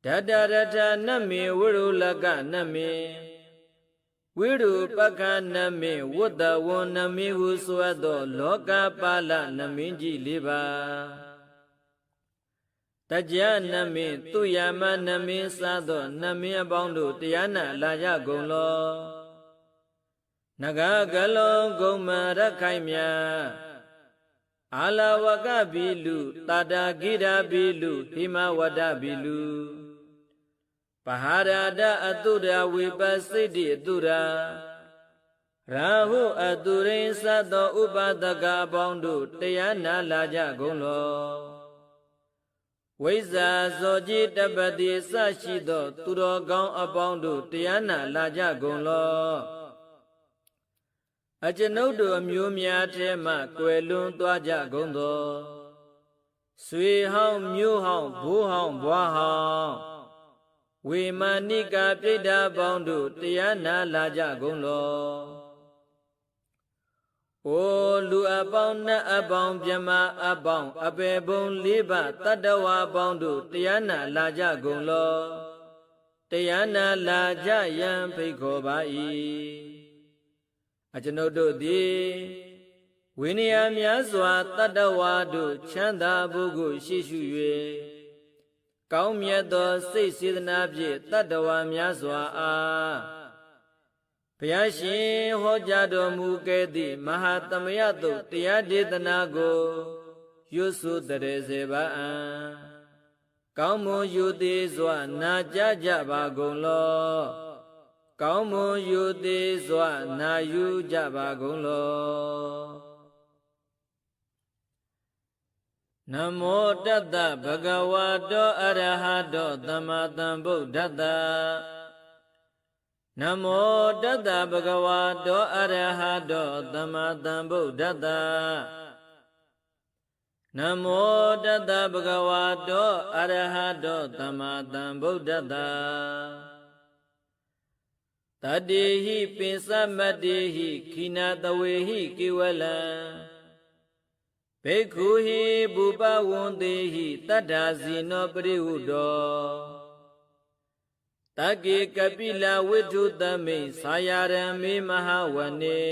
ဓတ္တရထနမေဝရုလကနမေဝိရုပက္ခနမေဝတ္တဝနမေဟုဆိုအပ်သောလောကပါလနမင်းကြီး၄ပါးတကြနမေသူယမနမေစသောနမင်းအပေါင်းတို့တရားနာလာကြကုန်လောနဂကလောဂုံမရခိုင်မြအာလဝကဘီလူတာတာဂိရာဘီလူဟိမဝဒဘီလူပဟာရဒအတုရာဝိပစိတိအတုရာရာဟုအတုရိသသောဥပဒကအပေါင်းတို့တရားနာလာကြကုန်လောဝိဇ္ဇာဇောจิตပတိစရှိသောသူတော်ကောင်းအပေါင်းတို့တရားနာလာကြကုန်လောအကျွန်ုပ်တို့အမျိုးများထဲမှကွယ်လွန်သွားကြကုန်သောဆွေဟောင်းမျိုးဟောင်းဘိုးဟောင်းဘွားဟောင်းဝေမာနိကာပြိဋ္ဌာပေါင်းတို့တရားနာလာကြကုန်လောအိုလူအပေါင်းနတ်အပေါင်းမြမအပေါင်းအပေဘုံ၄ပါးတတ္တဝါပေါင်းတို့တရားနာလာကြကုန်လောတရားနာလာကြရန်ဖိတ်ခေါ်ပါ၏အကျွန်ုပ်တို့သည်ဝိနည်းများစွာတတ္တဝါတို့ချမ်းသာဖို့ကိုရှိရှု၍ကောင်းမြတ်သောစိတ်စေတနာဖြင့်တတ္တဝါများစွာအားဘုရားရှင်ဟောကြားတော်မူခဲ့သည့်မဟာသမယတုတ်တရားဒေသနာကိုရွတ်ဆိုတည်းစေပါအံကောင်းမွန်ယူသေးစွာနာကြားကြပါကုန်လောကောင်းမွန်ယူသေးစွာနာယူကြပါကုန်လောနမောတတ္တဗဂဝတောအရဟတောသမ္မာသမ္ဗုဒ္ဓတ္တနမောတတ္တဗဂဝတောအရဟတောသမ္မာသမ္ဗုဒ္ဓတ္တနမောတတ္တဗဂဝတောအရဟတောသမ္မာသမ္ဗုဒ္ဓတ္တတတေဟိပိသမတ္တေဟိခိနာတဝေဟိကိဝလံဘေက္ခုဟိဘူပဝန္တေဟိတတ္ထာဇိနောပရိဟုတောတကေကပိလဝိထုသမိသာယာရမေမဟာဝနေ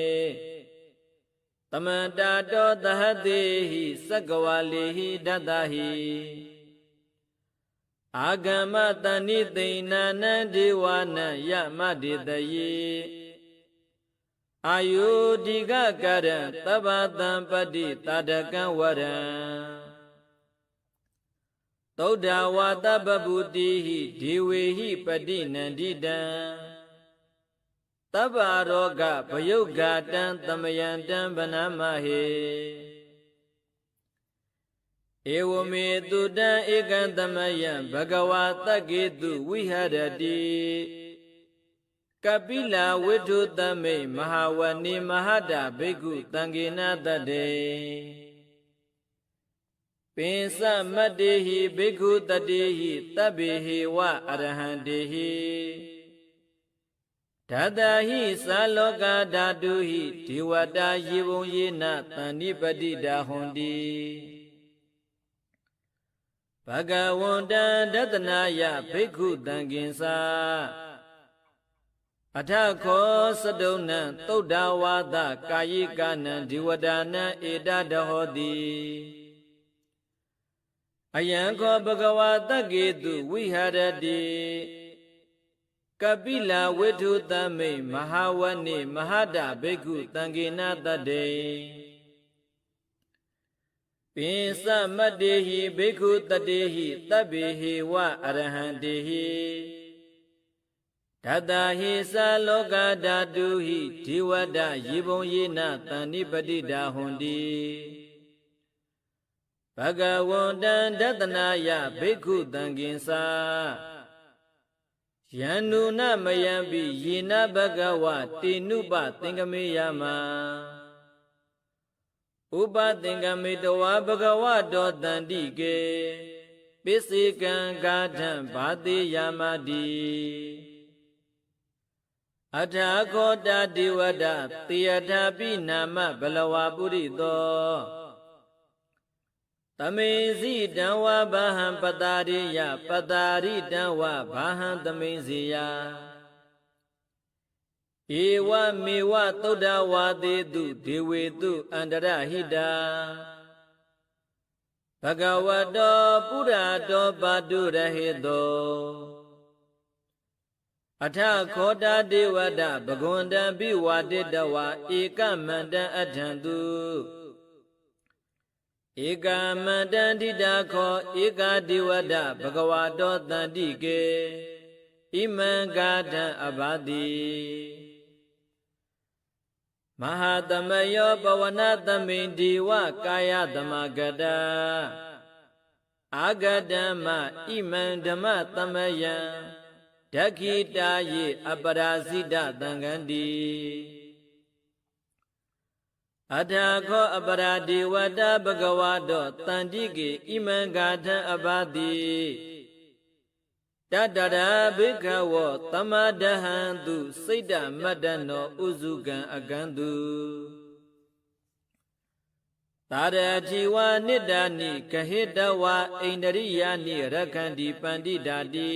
သမန္တာတောသဟတိဟိသက္ကဝါလေဟိဒတ္တဟိအာဂမတဏိသိဏနံဒေဝနံယမတေတယေအာယုဒီကကရံသဗ္ဗတံပတိတာဒကံဝရံသုဒ္ဓဝါတပပုတိဟိဒေဝေဟိပတိနန္ดิတံသဗ္ဗရောဂဗယုဂ္ဂတံသမယံတံဗနမဟေဧဝမေတုတံဧကံသမယံဘဂဝါတက္ကေတုဝိဟရတိကပိလာဝိထုသမိမဟာဝနေမဟာတဘိက္ခုတံဃေနတတေပိစမတ္တေဟိဘိက္ခုတတေဟိတဗ္ဗေဟေဝအရဟံတေဟိဓာတဟိသာလောကဓာတုဟိဒေဝတာယေဘုံယေနသန္တိပတိတာဟွန်တိဘဂဝန္တံဒသနာယဘိက္ခုတံဃင်္စာအထခောသတုံနံသုဒ္ဓဝါဒကာယိကနံဒီဝဒါနံဧတဒဟောတိအယံခောဘဂဝါတက္ကေတုဝိဟရတိကပိလာဝိထုသမိမဟာဝနေမဟာတဘိက္ခုတံဃေနတတေပိစမတ္တေဟိဘိက္ခုတတေဟိတဗ္ဗေဟေဝအရဟံတေဟိဓာတဟိသာလောကဓာတုဟိဒေဝဒယေဘုံယေနသန္တိပတိတာဟွန်တိဘဂဝန္တံဒသနာယဘိက္ခုတံဃင်္စာယန္နုနမယံပိယေနဘဂဝတေနုပသင်္ကမေယမဥပသင်္ကမေတဝါဘဂဝတောတန္တိကေပိစေကံဂါထံဘာတိယာမတိအထာခောတာဒေဝဒတေယထာပိနာမဘလဝပုရိသောသမေစီတံဝဘာဟံပတာရိယပတာရိတံဝဘာဟံသမေစီယဧဝမေဝသုဒ္ဓဝါသေတုဒေဝေတုအန္တရဟိတာဘဂဝတောပုရာတောပါတုရဟေတောအထခောတာဒေဝဒဘဂဝန္တံပိဝါတိတဝါဧကမန္တံအထံတုဧကမန္တံဒိတာခောဧကဒေဝဒဘဂဝတောတန္တိကေဣမံဂါထံအဘာတိမဟာသမယောပဝနသမိန်ဒီဝကာယသမဂတအာဂတမဣမံဓမ္မသမယံဒက္ခိတာယေအပရာဇိတသံဃန္တိအထာခောအပရာဒေဝတာဘဂဝါတောတန္တိကေဣမံဂါထံအဘာတိတတရာဘိခဝောသမဒဟံတုစိတ်တမတ္တနောဥစုကံအကံတုသာရတိဝနိဒာနိကဟိတဝဣန္ဒရိယာနိရခန္တိပန္တိတာတိ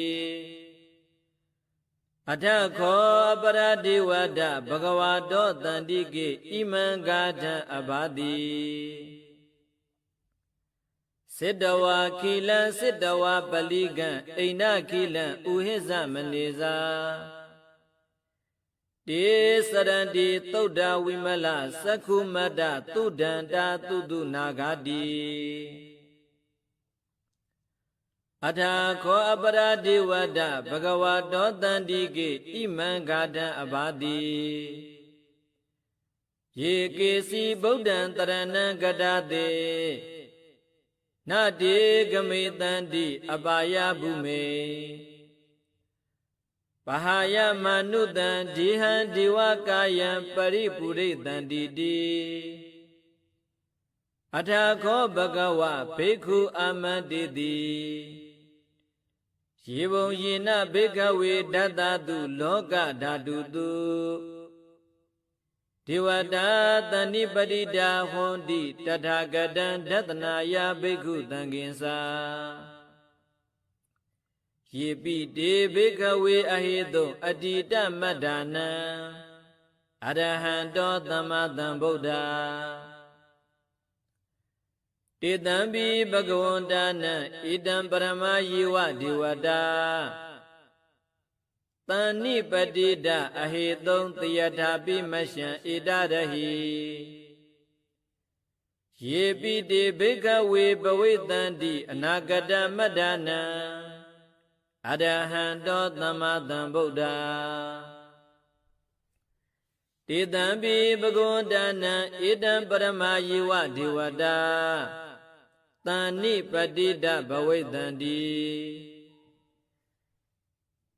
အထခောအပရာဒေဝဒဘဂဝါတောတန္တိကေဣမံဂါထံအဘာတိစေတဝါခိလံစေတဝါပလိကံအိန္ဒခိလံဥဟိဇမနေဇာတေစရန္တိသုဒ္ဓဝိမလသက္ခုမတ္တသုဒ္ဓန္တာသုတုနာဂတိအထာခောအပရာဒေဝဒဘဂဝါတောတန္တိကေဣမံဂါထံအဘာတိယေကေစီဗုဒ္ဓံတရဏံကတတေနတေဂမေတန္တိအပါယဗုမေပဟာယမနုတံဒီဟံဒီဝကာယံပရိပုရိတန္တိတိအထာခောဘဂဝဘိက္ခုအာမန္တိတိယေဘုံယေနဘိက္ခဝေဒတ္တတုလောကဓာတုတုဒေဝတာတဏိပတိတာဟွန်တိတထာဂတံဒသနာယဘိက္ခုတံဃင်္စာယေပိတေဘိက္ခဝေအဟိတုအတ္တိတမတ္ထာနံအရဟံတောသမ္မာသမ္ဗုဒ္ဓ ဧတံပိဘဂဝန္တာနံဧတံပရမယေဝဒေဝတာတဏ္ဏိပတိဒအဟေတုံတယထာပိမရှံဧတရဟိယေပိတိဘိကဝေပဝိတန္တိအနာဂတမတ္တနံအရဟံတောသမ္မာသမ္ဗုဒ္ဓတေတံပိဘဂဝန္တာနံဧတံပရမယေဝဒေဝတာတဏ္ဏိပတိဒဘဝိတန္တိ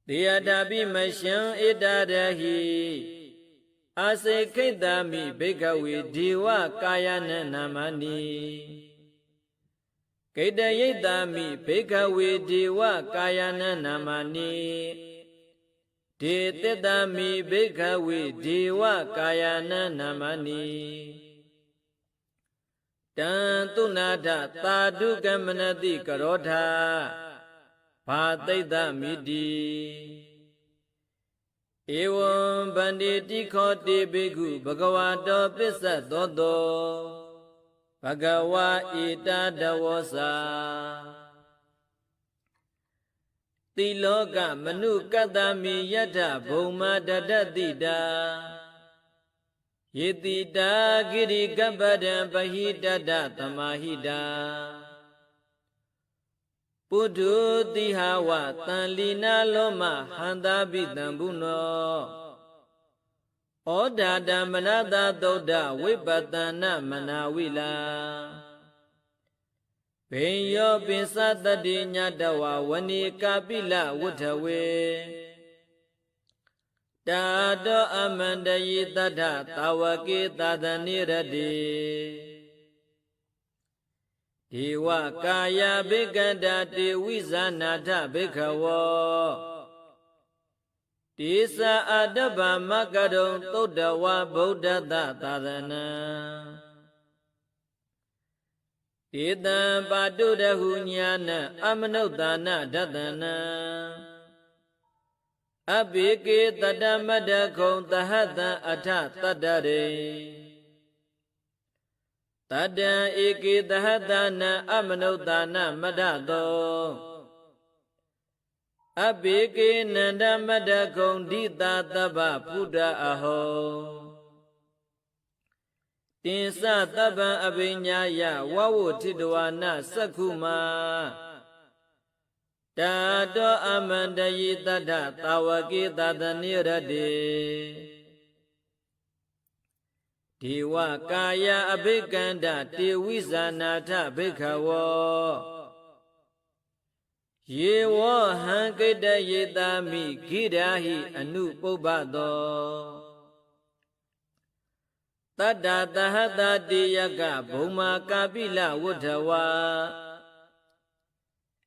တေယတာပိမရှံဧတရဟိအာစေခိတမိဘိကဝေဒေဝကာယနနာမနိကိတယိတမိဘိကဝေဒေဝကာယနနာမနိဒေတတမိဘိကဝေဒေဝကာယနနာမနိတံသုနာထသာဓုကမနတိကရောထဘာသိတမိတိဧဝံဗန္တိတိခောတိဘိက္ခုဘဂဝါတောပစ္စသောတောဘဂဝါဣတာတဝောစာတိလောကမနုကတ္တမိယထဘုံမာတတတိတာယေတိတာဂိရိကပ္ပဒံပဟိတတသမာဟိတာပုထုတိဟဝတံလီနာလောမဟန္တာပိတံဘုနောဩဒါတမနတသုဒ္ဓဝိပတနာမနာဝိလာဘေယောပိသတတိညတဝဝဏီကာပိလဝဋ္ဌဝေတာတောအမန္တယိတထသာဝကေသာသနိရတိဒေဝကာယဘိကန္တာတေဝိဇာနာထဘိခဝောတိသအတ္တဗမကရုံသုဒ္ဓဝါဗုဒ္ဓတသာသနံဧတံပါတုရဟုညာနအမနုဿာနဒတနံအဘိကေတတမတ္တခုံသဟတံအထတတ္တရေတတံဧကေသဟတနာအမနုဿာနမတ္ထသောအဘိကေနန္ဒမတ္တခုံဒိတာတဗ္ဗဖုဒ္ဓအဟောတင်္စတဗ္ဗံအဘိညာယဝဝုထိတဝါနစက္ခုမာတာတောအမန္တယိတတ္ထသာဝကေသာသနိရတိဒေဝကာယအဘိကန္တတေဝိဇာနာထဘိခဝောယေဝဟံကိတယေတာမိဂိရာဟိအနုပုပ္ပသောတတ္တသဟတတေယကဘုံမာကာပိလဝဋ္ဌဝါ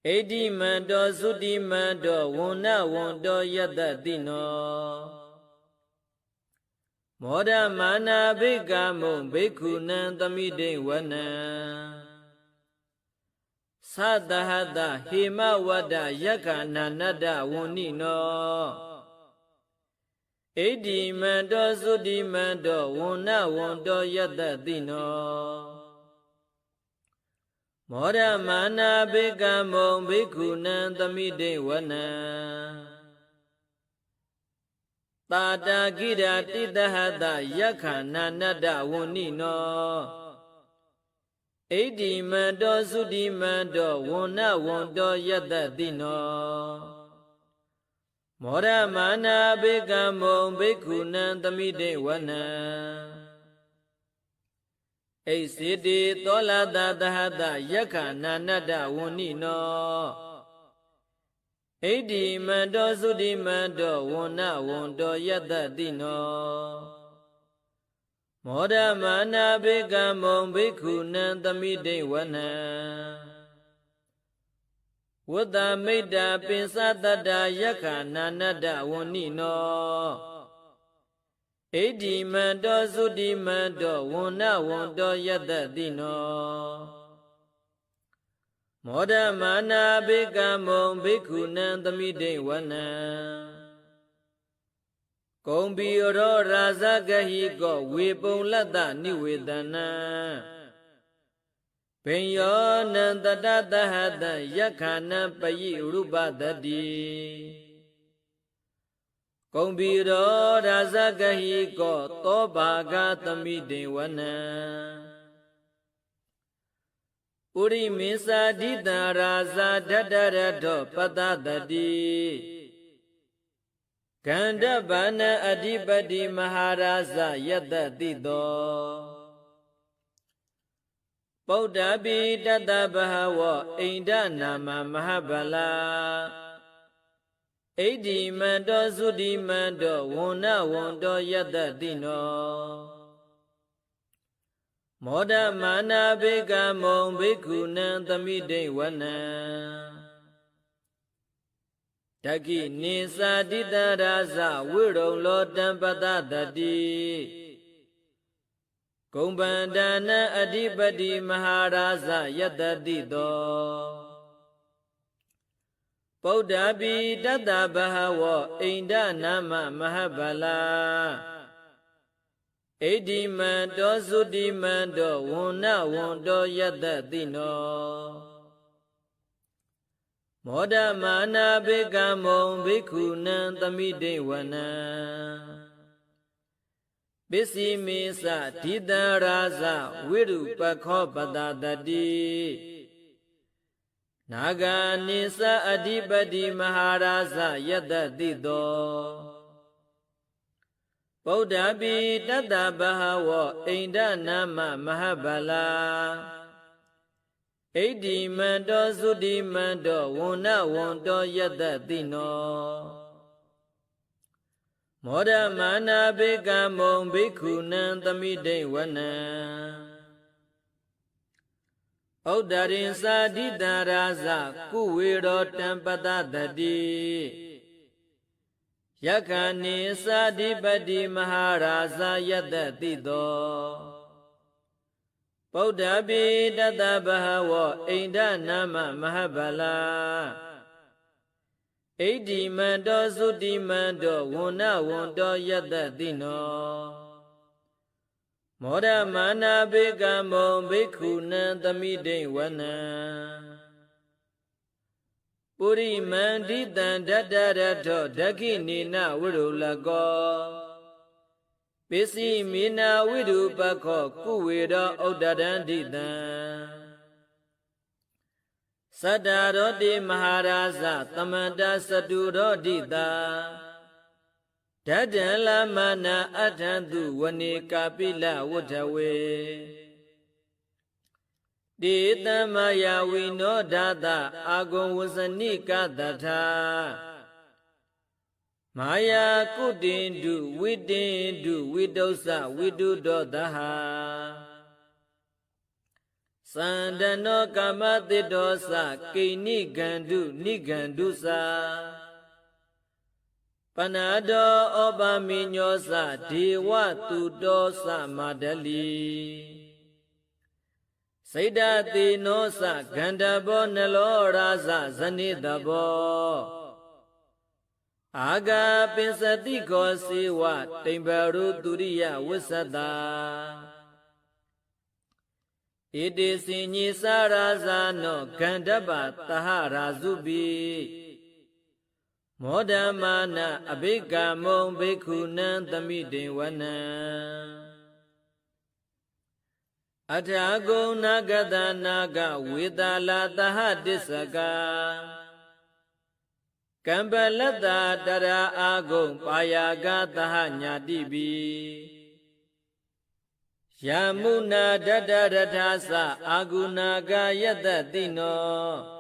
ဣတိမန္တောသုတိမန္တောဝန္နဝန္တောယတတိနောမောဒမာနာဘိကမုံဘိက္ခုနံသမိတိဝနံသတဟတဟေမဝတ္တယက္ခဏနတ္တဝန္နိနောဣတိမန္တောသုတိမန္တောဝန္နဝန္တောယတတိနောမောဒမာနာဘိကမုံဘိက္ခုနံသမိတိဝနံတာတာဂိရာတိတဟတယက္ခဏနတ္တဝန္နိနောဣတိမန္တောသုတိမန္တောဝန္နဝန္တောယတတိနောမောဒမာနာဘိကမုံဘိက္ခုနံသမိတိဝနံဣစေတိသောလတသဟတယက္ခဏနတ္တဝန္နိနောဣတိမန္တောသုတိမန္တောဝန္နဝန္တောယတတိနောမောဒမာနာဘိကမုံဘိက္ခုနံသမိတိဝနံဝတ္တမိတ္တာပင်စတတ္တယက္ခဏနတ္တဝန္နိနောဣတိမန္တောသုတိမန္တောဝန္နဝန္တောယတတိနောမောဒမာနာဘိကမုံဘိက္ခုနံသမိတိဝနံကုံဘီရောရာဇဂဟိကောဝေပုံလတ္တနိဝေဒနံဘ ဘိယောနံတတသဟတံယက္ခဏံပယိရုပတတိကုံဘီရောရာဇဂဟိကောသောဘာဂသမိတေဝနံပုရိမေသာဒိတံရာဇာဒတရတောပတတတိကန္ဓဗာနအဓိပတိမဟာရာဇယတတိတောပုဒ္ဓပိတတဘဟဝအိန္ဒနာမမဟာဗလာဣတိမန္တောသုတိမန္တောဝန္နဝန္တောယတတိနောမောဒမာနာဘေကမုံဘိက္ခုနံသမိတိဝနံတကိနိသာတိတရာဇဝိရုံလောတံပတတတိကုံဗန္ဒနာအဓိပတိမဟာရာဇယတတိတောပုဒ္ဓပိတတဘဟဝအိန္ဒနာမမဟာဗလာဣတိမန္တောသုတိမန္တောဝန္နဝန္တောယတတိနောမောဒမာနာဘေကမုံဘိက္ခုနံသမိတိဝနံပစ္စည်းမေသဒိတံရာဇဝိရုပခောပတတတိနာဂာနိသအဓိပတိမဟာရာဇယတတိတောပုဒ္ဓပိတတဘဟဝအိန္ဒနာမမဟာဗလာဣတိမန္တောသုတိမန္တောဝန္နဝန္တောယတတိနောမောဒမာနာဘေကမုံဘိက္ခုနံသမိတိဝနံဩဒရင်သာဒိတံရာဇကုဝေရောတံပတတတိယက္ခဏိသာဓိပတိမဟာရာဇယတတိတောပုဒ္ဓပိတတဘဟဝအိန္ဒနာမမဟာဗလာဣတိမန္တောသုတိမန္တောဝန္နဝန္တောယတတိနောမောဒမာနာဘေကမုံဘိက္ခုနံသမိတိဝနံပုရိမန္တိတံဒတ္တရထောဒခိနိနဝိရုလကောပစ္စည်းမေနာဝိရုပခောကုဝေရောဩဒရန္တိတံသတ္တရောတိမဟာရာဇသမန္တသတုရောတိတာဓတ္တလမနာအထံသူဝနေကာပိလဝဋ္ဌဝေတိတမယဝိနောဓာတအာဂုံဝဇနိကတထာမာယာကုတိန္တုဝိတိန္တုဝိတုစဝိတုဒောတဟာသန္တနောကမတိတောသကိဏိဂန္ဓုနိဂန္ဓုသာပနာတောဩပမိညောသဒေဝတုတောသမဒလိစိတ်တတိနောသဂန္ဓဘောနလောရာဇဇနိတဘောအာဂါပင်စတိခောစေဝတိမ်ဘရုတုရိယဝစ္စတာဣတိစိညိသာရာဇာနောဂန္ဓပသဟရာဇုပိမောဒမာနအဘိကမုံဘိက္ခုနံသမိတိဝနံအထာဂုဏနာဂတနာဂဝေတာလာသဟတစ္စကကံပလတ္တာတရာအာဂုံပါယာဂသဟညာတိပိယမုနာဒတ္တရထာသအာဂုဏာဂယတတိနော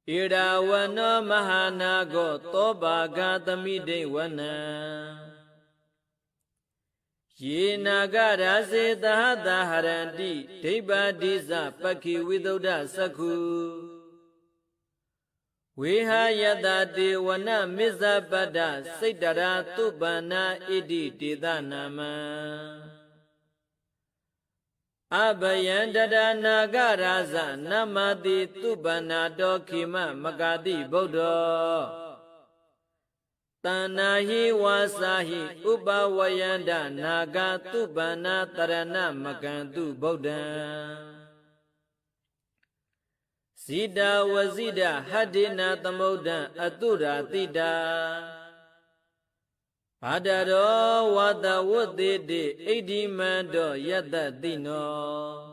ဣရာဝနောမဟာနာဂောသောဘာဂသမိတိဝနံယေနာဂရာစေသဟတဟရန္တိဒိဗ္ဗဒိသပက္ခိဝိသုဒ္ဓသက္ခုဝေဟယတတေဝနမစ္ဆပတ္တစိတ္တရာသုပ္ပန္နာဣတိတေသနာမံအဘယံတဒနာဂရာဇနမတိသုပ္ပန္နာတောခိမမဂတိဗုဒ္ဓော တဏ္ဏဟိဝါစာဟိဥပဝယန္တနာဂတုပန္နာတရဏမကံတုဗုဒ္ဓံဇိတဝဇိတဟတ္တိနာသမုဒ္ဒံအတုရာတိတာဘာဒရောဝါတဝတ္တိတိဣဒိမန္တောယတ္တတိနော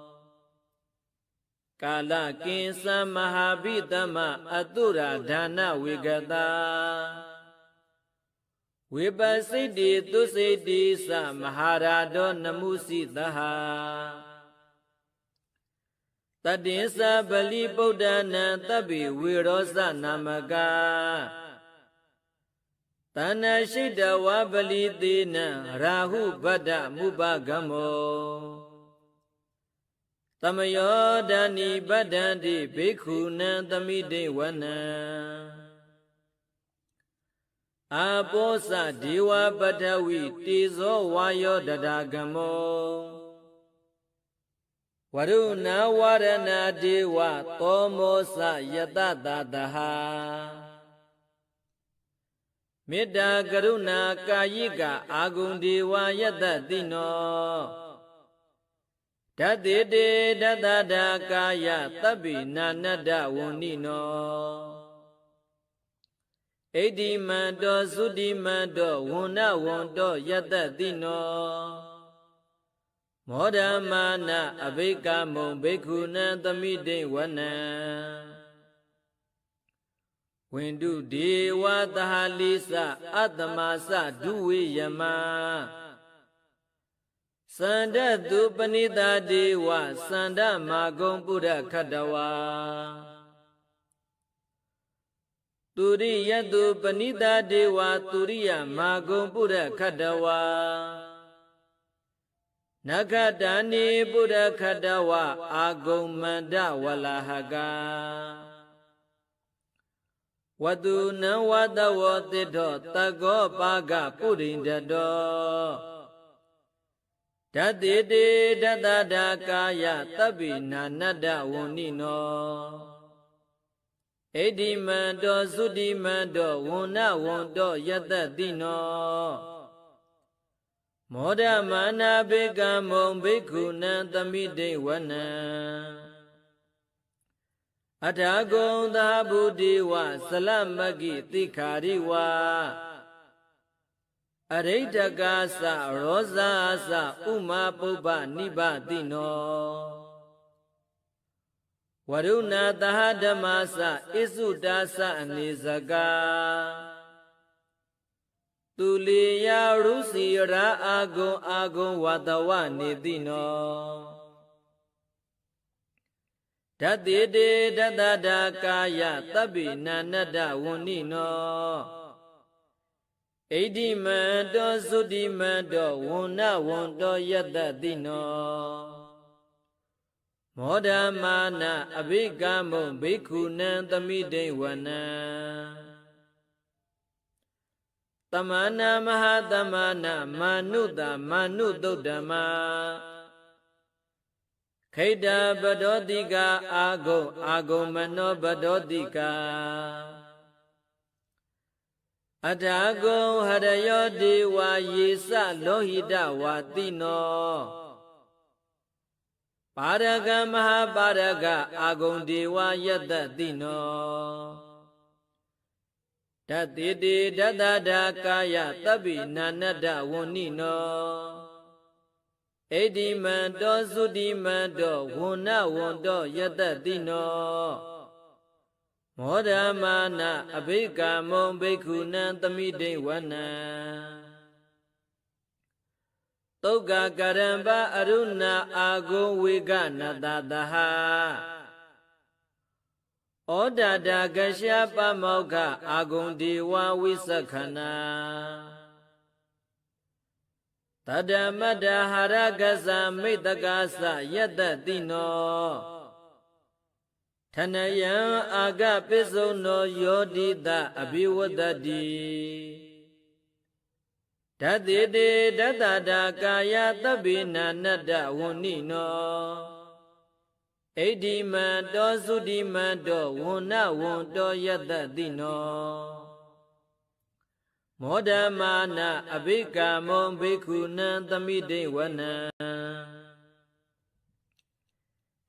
ကာလကိဉ္သမဟာဘိတမအတုရာဒါနဝေကတာဝိပစိတ္တိသုစိတ္တိသမဟာရာတောနမုစိတဟာတတိသဗလိဗုဒ္ဓနာတဗ္ဗိဝေရောဇနာမကာတဏ္ဏရှိတဝဗလိသေနရာဟုဗဒ္ဓမုပဂမောသမယောဒာနိဗဒ္ဒန္တိဘိက္ခုနံသမိတေဝနံအာပောသဒေဝပထဝီတေဇောဝါယောတဒါဂမောဝရုဏဝရဏဒေဝသောမောသယတတတဟာမေတ္တာကရုဏာကာယိကအာဂုံဒေဝယတတိနောဓတ္တိတေဓတ္တဒါကာယသဗ္ဗိနာနတ္တဝန္နိနောဣဒိမန္တောသုတိမန္တောဝန္နဝန္တောယတတိနောမောဒမာနအဘိကမုံဘိက္ခုနံသမိတေဝနံဝိန္ဒုဒေဝသဟလိသအတ္တမသဒုဝေယမသန္တတုပဏိတာဒေဝသန္တမာဂုံပုရခတဝါตุริยตุปณิตาเทวาตุริยมากุปุระคัตวานักตานิปุระคัตวาอากุมมันดาวลาหกาวัตุนวัตวติโตตะโกปากะปุรินทโตดัตติเตดัตตดากายะตัพพินานัตตวန္နိနောဣဒိမန္တောသုတိမန္တောဝန္နဝန္တောယတတိနောမောဒမာနာဘေကမုံဘိက္ခုနံသမိတေဝနံအထာဂုံသာဗုဒိဝသလမဂ္ဂိတိခာရိဝအရိဋ္ဌကာသရောဇာသဥမာပုပ္ပနိဗ္ဗတိနောဝရုဏသဟဓမ္မသဣစုတာသအနေစကာသူလီယရုစီရာအာဂုံအာဂုံဝတဝနေတိနောဓတ္တိတေဓတ္တဒါကာယသဗ္ဗိနာနတ္တဝန္နိနောဣဒိမန္တောသုတိမန္တောဝန္နဝန္တောယတတိနောမောဒမာနအဘိကမုံဘိက္ခုနံသမိတေဝနံတမနာမဟာတမနာမာနုတမာနုသုတ်ဓမ္မာခိတပဒောတိကာအာဂုံအာဂုံမနောပဒောတိကာအထာဂုံဟရယောဒေဝယေစလောဟိတဝါတိနောပါရကမဟာပါရကအာဂုံဒေဝယတတိနောဓတ္တိတေဓတ္တဒါကာယသဗ္ဗိနာနတ္တဝန္နိနောဣဒိမန္တောသုတိမန္တောဝန္နဝန္တောယတတိနောမောဒမာနအဘိကမုံဘိက္ခုနံသမိတေဝနံသုက္ကကရံပအရုဏအာဂုံဝေကနတတဟဩဒတာကရှပမောက္ခအာဂုံဒေဝဝိသခဏာတတမတ္တဟာရကသမိတ္တကာသယတတိနောထနယံအာဂပိစုံနောယောတိတအဘိဝတ္တိဓတ္တိတေဓတ္တဒါကာယသဗ္ဗိနာနတ္တဝန္နိနောဣဒိမန္တောသုတိမန္တောဝန္နဝန္တောယတတိနော မောဒမာနအဘိကမောဘိက္ခုနံသမိတိဝနံ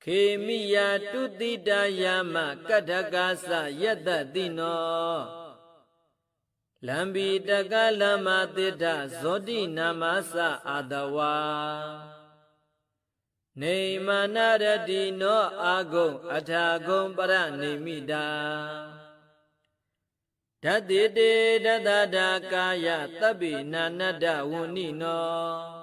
ခေမိယာတုတိတယာမကတ္ထကာသယတ္တတိနောလံဘီတကလမတိတ္ထဇောတိနာမသအာတဝါနေမာနရတိနောအာဂုံအထာဂုံပရနေမိတာဓတ္တိတေတတတာကာယသဗ္ဗိနာနတ္တဝဏ္ဏိနော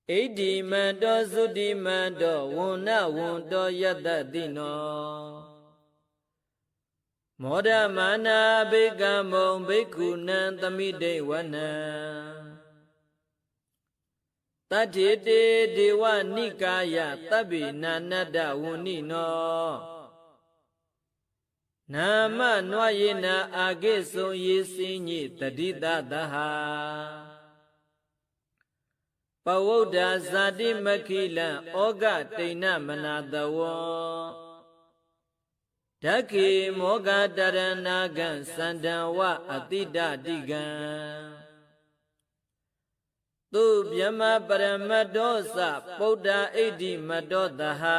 ဣတိမန္တောသုတိမန္တောဝန္နဝန္တောယတ္တတိနောမောဒမာနာဘိကမုံဘိက္ခုနံသမိတိဝနံတတ္ถิတေဒေဝနိကာယသဗ္ဗိနာနတ္တဝဏ္ဏိနောနာမနွာယေနအာဂိဆုံယေစိညိတတိတသဟာပဝုဒ္ဓဇာတိမခိလံဩဃတိဏမနာတဝံဓက္ခေမောဂတရဏဂံစန္ဒံဝအတိတတိကံသူဗျမပရမတ္တောသပုဒ္ဓဣတိမတ္တောတဟာ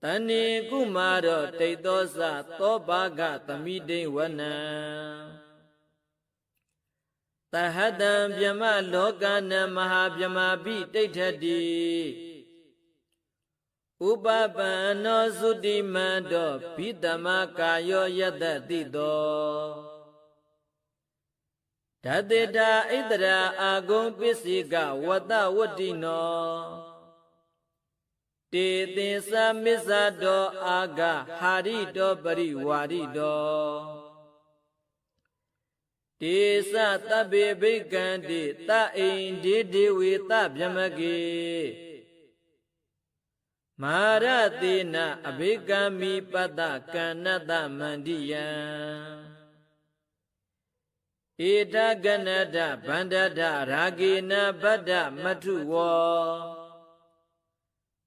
တဏိကုမာရောတိတ်သောသသောဘာဂသမိတိဝနံတဟတံဗျမလောကနံမဟာဗျမပိဋိဋ္ဌတိဥပပန္နောသုတိမန္တောဘိတမကာယောယတ္တတိတောဓတ္တေတာဣတရာအာဂုံပစ္စိကဝတ္တဝတ္တိနောတေသင်္သမစ္ဆတောအာဂဟာရိတောပရိဝါရိတောတေသသဗ္ဗေဘိက္ခံတိသအိန္ဒိဒေဝေသဗျမကေမာရတေနအဘိက္ခမိပတ္တကဏ္ဏတမန္တိယံဧတကဏ္ဍဗန္ဒဒရာဂေနဗဒ္ဒမထုဝော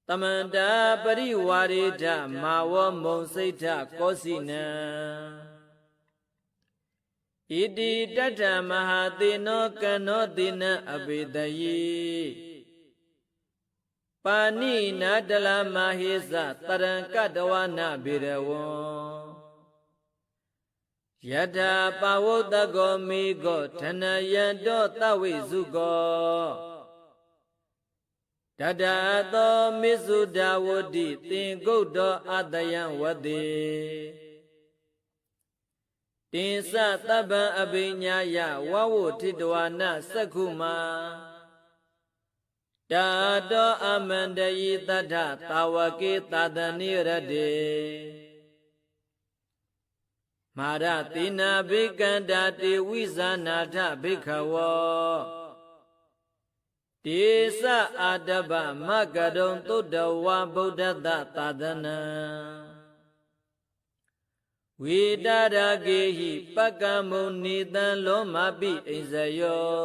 တမန္တာပရိဝါရိဒမာဝမုံစိတ်ထကောစီနံဣတိတတ္ထမဟာသေနောကနောတိနံအဘိတယေပါဏိနာတလမဟိသတရံကတဝနာဘိရဝံယထာပါဝုတ္တကောမိကောဓနယံတောသဝိစုကောတတသောမိစုဒဝတိသင်္ကုတ်တောအတယံဝတိတင်္စသဗ္ဗံအဘိညာယဝဝုထိတဝနာသက္ခုမာတာတောအမန္တယိတထသာဝကေသတနိရတေမာရတိနာဘိကန္တာတေဝိဇာနာထဘိခဝောတေသအာတဗမကရုံသုတ္တဝါဗုဒ္ဓတသာသနံဝိတာရကေဟိပကမုန်နိတံလောမပိအိဇယော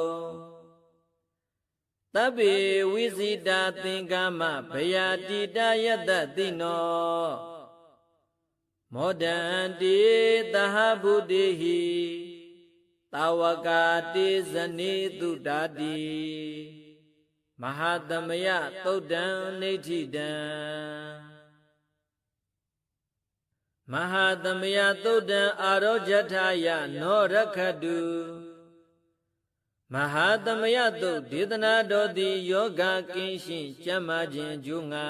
သဗ္ဗေဝိဇိတာသင်္ကာမဘယာတိတယတ္တတိနောမောဒန္တိသဟဗုတိဟိတာဝကာတိဇနိတုတတိမဟာသမယသုတ်တံနေဋ္ဌိတံမဟာသမယသုတ်တံအာရောဂျထာယနောရခတုမဟာသမယသုတ်ဒေသနာတော်သည်ယောဂကင်းရှင်းကျမ်းမာခြင်းကျိုးငါ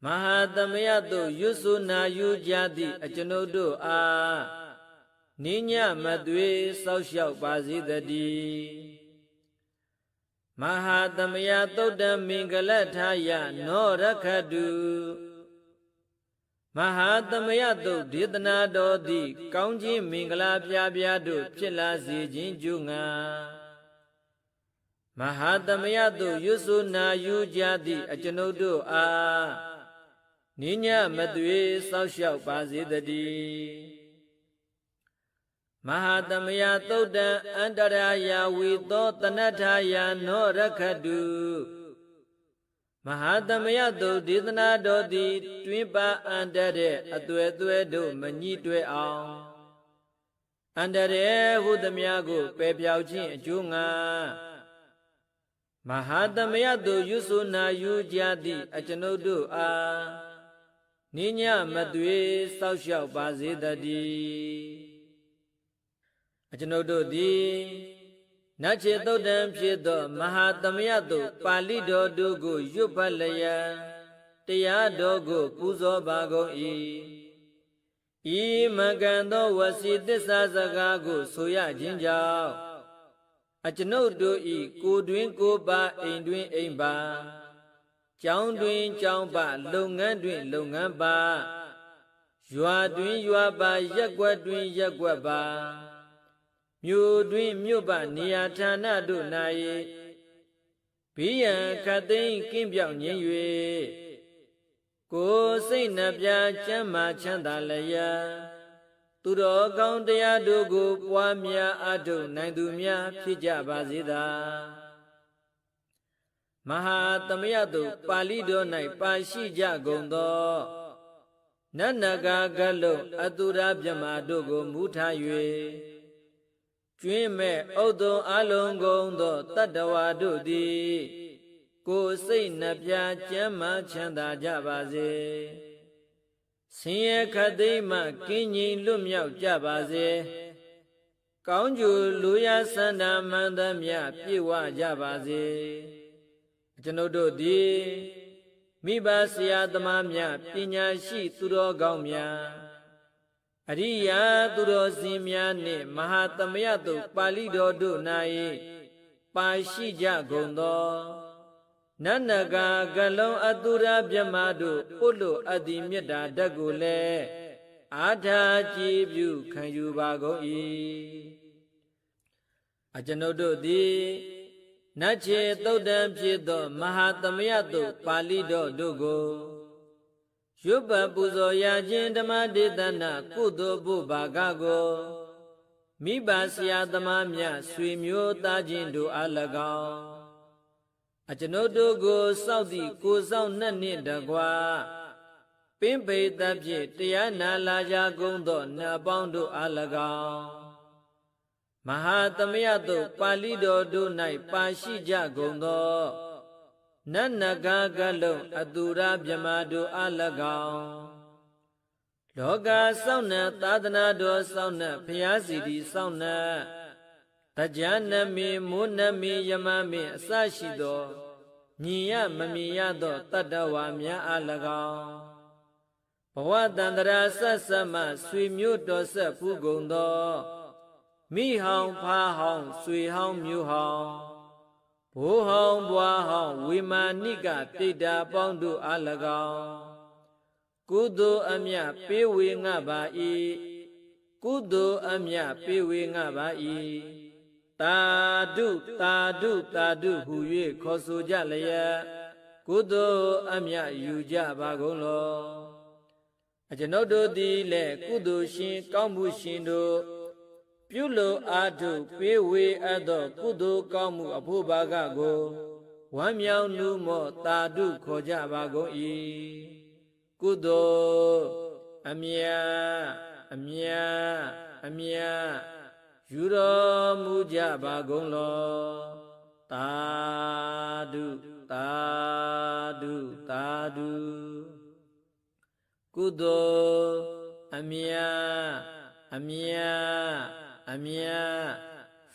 မဟာသမယသုတ်ရွစုနာယူကြသည့်အကျွန်ုပ်တို့အားနိညမသွေစောက်ရှောက်ပါစေတည်းမဟာသမယသုတ်တံမင်္ဂလထာယနောရခတုမဟာသမယသုတ်ဒေသနာတော်သည်ကောင်းခြင်းမင်္ဂလာပြားပြားတို့ဖြစ်လာစေခြင်းကျိုးငါမဟာသမယသုတ်ရွစုနာယူကြသည့်အကျွန်ုပ်တို့အားနိညမသွေစောက်ရှောက်ပါစေတည်းမဟာသမယသုတ်တံအန္တရာယဝီသောတနထာယနောရခတုမဟာသမယသုတ်ဒေသနာတော်သည်တွင်ပါအန္တတဲ့အသွဲသွဲတို့မညှိတွဲအောင် အန္တရေဟုသမျှကိုပယ်ပြောက်ခြင်းအကျိုးငါမဟာသမယတုယူဆုနာယူကြသည်အကျွန်ုပ်တို့အားနိညာမသွေစောက်ရှောက်ပါစေတည်းအကျွန်ုပ်တို့သည်နတ်ချေသုတ်တံဖြစ်သောမဟာသမယတုပါဠိတော်တို့ကိုရွတ်ဖတ်လျက်တရားတော်ကိုပူဇော်ပါကုန်၏ဤမကံသောဝစီသစ္စာစကားကိုဆိုရခြင်းကြောင့်အကျွန်ုပ်တို့ဤကိုယ်တွင်ကိုယ်ပါအိမ်တွင်အိမ်ပါကျောင်းတွင်ကျောင်းပါလုပ်ငန်းတွင်လုပ်ငန်းပါရွာတွင်ရွာပါရက်ွက်တွင်ရက်ွက်ပါမြို့တွင်မြို့ပါနေရာဌာနတို့၌ဘိယံခတ်သိမ်းကင်းပြောက်ငြိမ်း၍ကိုယ်စိတ်နှပြချမ်းမာချမ်းသာလျက်သူတော်ကောင်းတရားတို့ကိုပွားများအားထုတ်နိုင်သူများဖြစ်ကြပါစေသာမဟာသမယတုပါဠိတော်၌ပါရှိကြကုန်သောနတ်နဂါကလုံးအတုရမြမတို့ကိုမူထား၍ကျွင်းမဲ့ဥဒ္ဒုံအလုံးကုန်သောတတ္တဝါတို့သည်ကိုယ်စိတ်နှပြချမ်းမာချမ်းသာကြပါစေဆင်းရဲခတ်သိမ်းမှကင်းငြိမ်လွတ်မြောက်ကြပါစေကောင်းကျိုးလူရဆန္ဒမှန်သမျှပြည့်ဝကြပါစေကျွန်ုပ်တို့သည်မိဘဆရာသမားများပညာရှိသူတော်ကောင်းများအရိယာသူတော်စင်များနှင့်မဟာသမယတုပါဠိတော်တို့၌ပါရှိကြကုန်သောနတ်နဂါကလုံးအတုရမြမတို့ပုလို့အတ္တိမေတ္တာဓာတ်ကိုလည်းအာထာကြည်ပြုခံယူပါကုန်၏အကျွန်ုပ်တို့သည်နတ်ချေသုတ်တံဖြစ်သောမဟာသမယတုပါဠိတော်တို့ကိုရွတ်ပတ်ပူဇော်ရခြင်းဓမ္မဒေသနာကုသိုလ်ဘုဘာကကိုမိဘဆရာသမားများဆွေမျိုးသားချင်းတို့အား၎င်းအကျွန်ုပ်တို့ကိုစောင့်သည့်ကိုစောင့်နှက်နှင့်တကွာပင်ပေတဖြင့်တရားနာလာကြကုန်သောနတ်ပေါင်းတို့အား၎င်းမဟာသမယတုပါဠိတော်တို့၌ပါရှိကြကုန်သောနတ်နဂါကလုံးအတုရမြမတို့အား၎င်းလောကစောင့်နှံသာသနာတော်စောင့်နှံဘုရားစီတီစောင့်နှံတရားနမေမိုးနမေယမမေအစရှိသောညီရမမြင်ရသောတတ္တဝါများအား၎င်းဘဝတန္တရာဆက်ဆက်မှဆွေမျိုးတော်ဆက်ဖူးကုန်သောမိဟောင်ဖားဟောင်ဆွေဟောင်မျိုးဟောင်ဘိုးဟောင်ဘွားဟောင်ဝေမာနိကပိဋ္ဌာပေါင်းတို့အား၎င်းကုသိုလ်အမြပေးဝေငှပါ၏ကုသိုလ်အမြပေးဝေငှပါ၏တာဓုတာဓုတာဓုဟူ၍ခေါ်ဆိုကြလျက်ကုသိုလ်အမြယူကြပါကုန်လောအကျွန်ုပ်တို့သည်လည်းကုသိုလ်ရှင်ကောင်းမှုရှင်တို့ပြုလို့အားထုတ်ပေးဝေအပ်သောကုသိုလ်ကောင်းမှုအဖို့ဘာကကိုဝမ်းမြောက်နှူးမော့တာဓုခေါ်ကြပါကုန်၏ကုသိုလ်အမြအမြအမြယူတော်မူကြပါကုန်လောတာဓုတာဓုတာဓုကုသိုလ်အမြအမြအမြ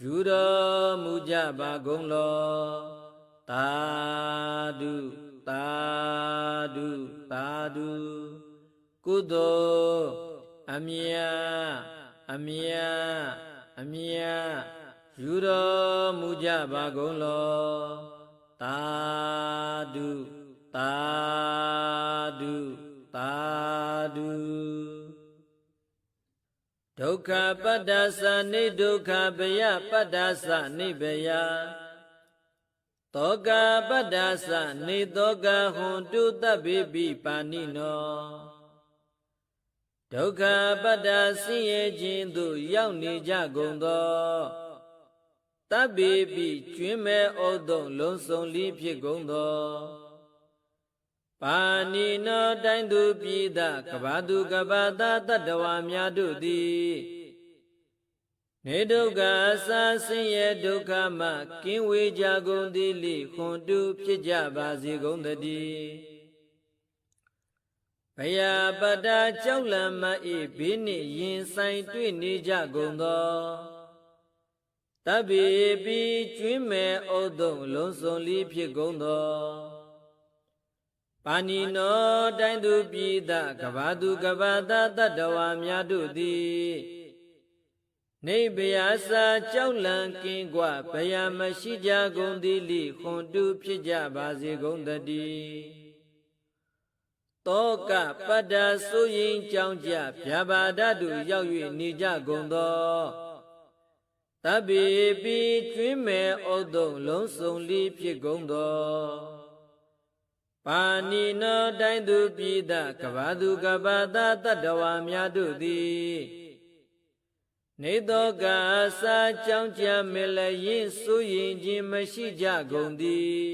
ယူတော်မူကြပါကုန်လောတာဓုတာဓုတာဓုကုသိုလ်အမြအမြအမြယူတော်မူကြပါကုန်လောတာဓုတာဓုတာဓုဒုက္ခပတ္တသနိဒုက္ခဘယပတ္တသနိဘယတောကပတ္တသနိတောကဟွန်တုတဗ္ဗေပိပါဏိနောဒုက္ခပတ္တဆင်းရဲခြင်းသို့ရောက်နေကြကုန်သောတဗ္ဗေပိကျွင်းမဲ့ဩတုံလုံးစုံလီဖြစ်ကုန်သောပါဏိနောတိုင်းသူပြည်သားကဘာသူကဘာသားတတ္တဝါများတို့သည် နေဒုက္ခအစာဆင်းရဲဒုက္ခမှကင်းဝေးကြကုန်သည်လိခွန်တုဖြစ်ကြပါစေကုန်သတည်းဘယာပတ္တာကြောက်လန့်မ၏ဘေးနှင့်ရင်ဆိုင်တွေ့နေကြကုန်သောတဗ္ဗေပိကျွင်းမဲ့ဩတုံလုံးစုံလီဖြစ်ကုန်သောပါဏိနောတိုင်းသူပြည်သားကဘာသူကဘာသားတတ္တဝါများတို့သည်နေဘယာစာကြောက်လန့်ကင်းกว่าဘယာမရှိကြကုန်သည်လိခွန်တုဖြစ်ကြပါစေကုန်သတည်းတောကပတ္တာဆိုရင်ကြောင်းကြဗျာပါဒတုရောက်၍နေကြကုန်သောတဗ္ဗေပိကျွင်းမဲ့ဩတုံလုံးစုံလီဖြစ်ကုန်သောပါဏိနောတိုင်းသူပြည်သားကဘာသူကဘာသားတတ္တဝါများတို့သည်နေသောကစာကြောင်းကြမေလရင်ဆိုရင်ခြင်းမရှိကြကုန်သည်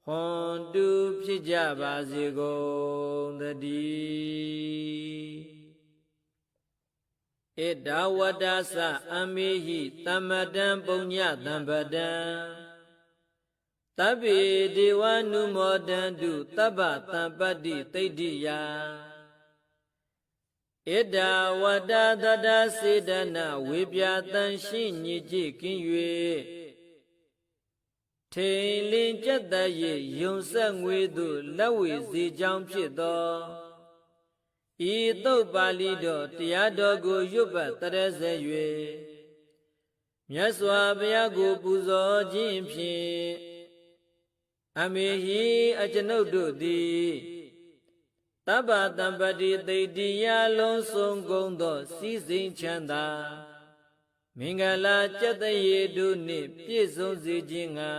ဟွန်တုဖြစ်ကြပါစေကုန်သတည်းဧတဝတ္တသအမေဟိသမ္မတံပုညတံပတံတဗ္ဗေဒေဝနုမောဒန္တုတဗ္ဗတံပတ္တိသိတ္တိယဧတဝတ္တတတစေတနာဝေပြတန်ရှိညစ်ကြည်ကင်း၍ထိန်လင်းကြက်တည်းယုံဆက်ငွေသို့လက်ဝေစီကြောင်းဖြစ်သောဤသုတ်ပါဠိတော်တရားတော်ကိုရွတ်ပတ်တရစေ၍မြတ်စွာဘုရားကိုပူဇော်ခြင်းဖြင့်အမေဟိအကျွန်ုပ်တို့သည်တဗ္ဗတံပတိသိတ္တိယလုံးစုံကုန်သောစီစဉ်ချမ်းသာမင်္ဂလာကျက်တရေတို့နှင့်ပြည့်စုံစေခြင်းငှာ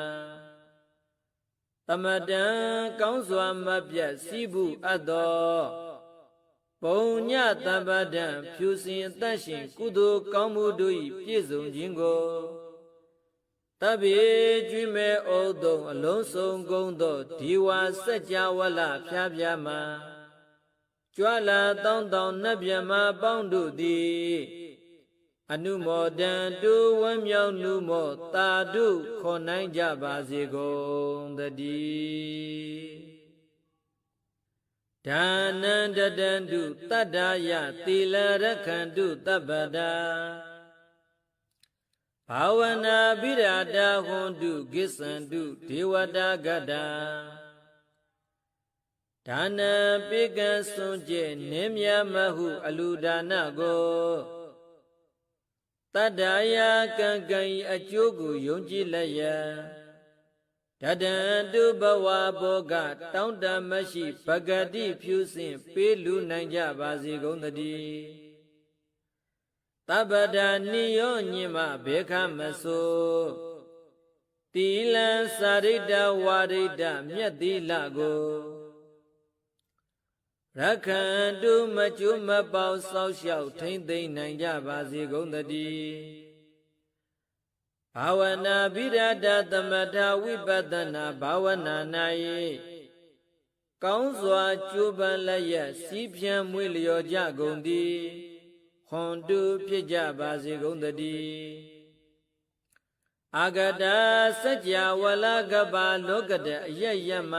သမတံကောင်းစွာမပြတ်စည်းဘူးအပ်သောပုံညတပ္ပဒံဖြူစင်အသက်ရှင်ကုသိုလ်ကောင်းမှုတို့၏ပြည့်စုံခြင်းကိုတဗ္ဗေကျွင်းမဲ့ဩတုံအလုံးစုံကုန်သောဒီဝါစัจ java လဖြားဖြားမှာကြွလာတောင်းတောင်းနတ်မြတ်မပေါင်းတို့သည်အနုမောဒံတုဝမ်းမြောက်နုမောတာတုခေါ်နိုင်ကြပါစေကုန်သတည်းဒါနံတတံတုတတ္တယသီလရက္ခန္တုတပ္ပတာဘာဝနာဗိရာဒဟွန်တုကိစ္ဆန္တုဒေဝတာဂတံဒါနံပိကံစွန့်ကျက်နင်းမြမဟုအလူဒါနကိုတတ္တယာကံကံဤအကျိုးကိုယုံကြည်လျက်တတံတုဘဝဘောကတောင်းတမရှိပဂတိဖြူစင်ပေးလူနိုင်ကြပါစေကုန်သတည်းတပ္ပဒာနိယောညင်မဘေခမဆိုတိလံစာရိတဝါရိတမြတ်သီလကိုရက္ခန္တုမကျိုးမပေါဆောက်ရှောက်ထိမ့်သိမ့်နိုင်ကြပါစေကုန်သတည်းဘာဝနာဗိရဒသမထဝိပဿနာဘာဝနာ၌ကောင်းစွာကျိုးပန်းလျက်စီးပြန်မွေလျော်ကြကုန်သည်ဟွန်တုဖြစ်ကြပါစေကုန်သတည်းအာဂတစัจ java လကပ္ပလောကတအယယမ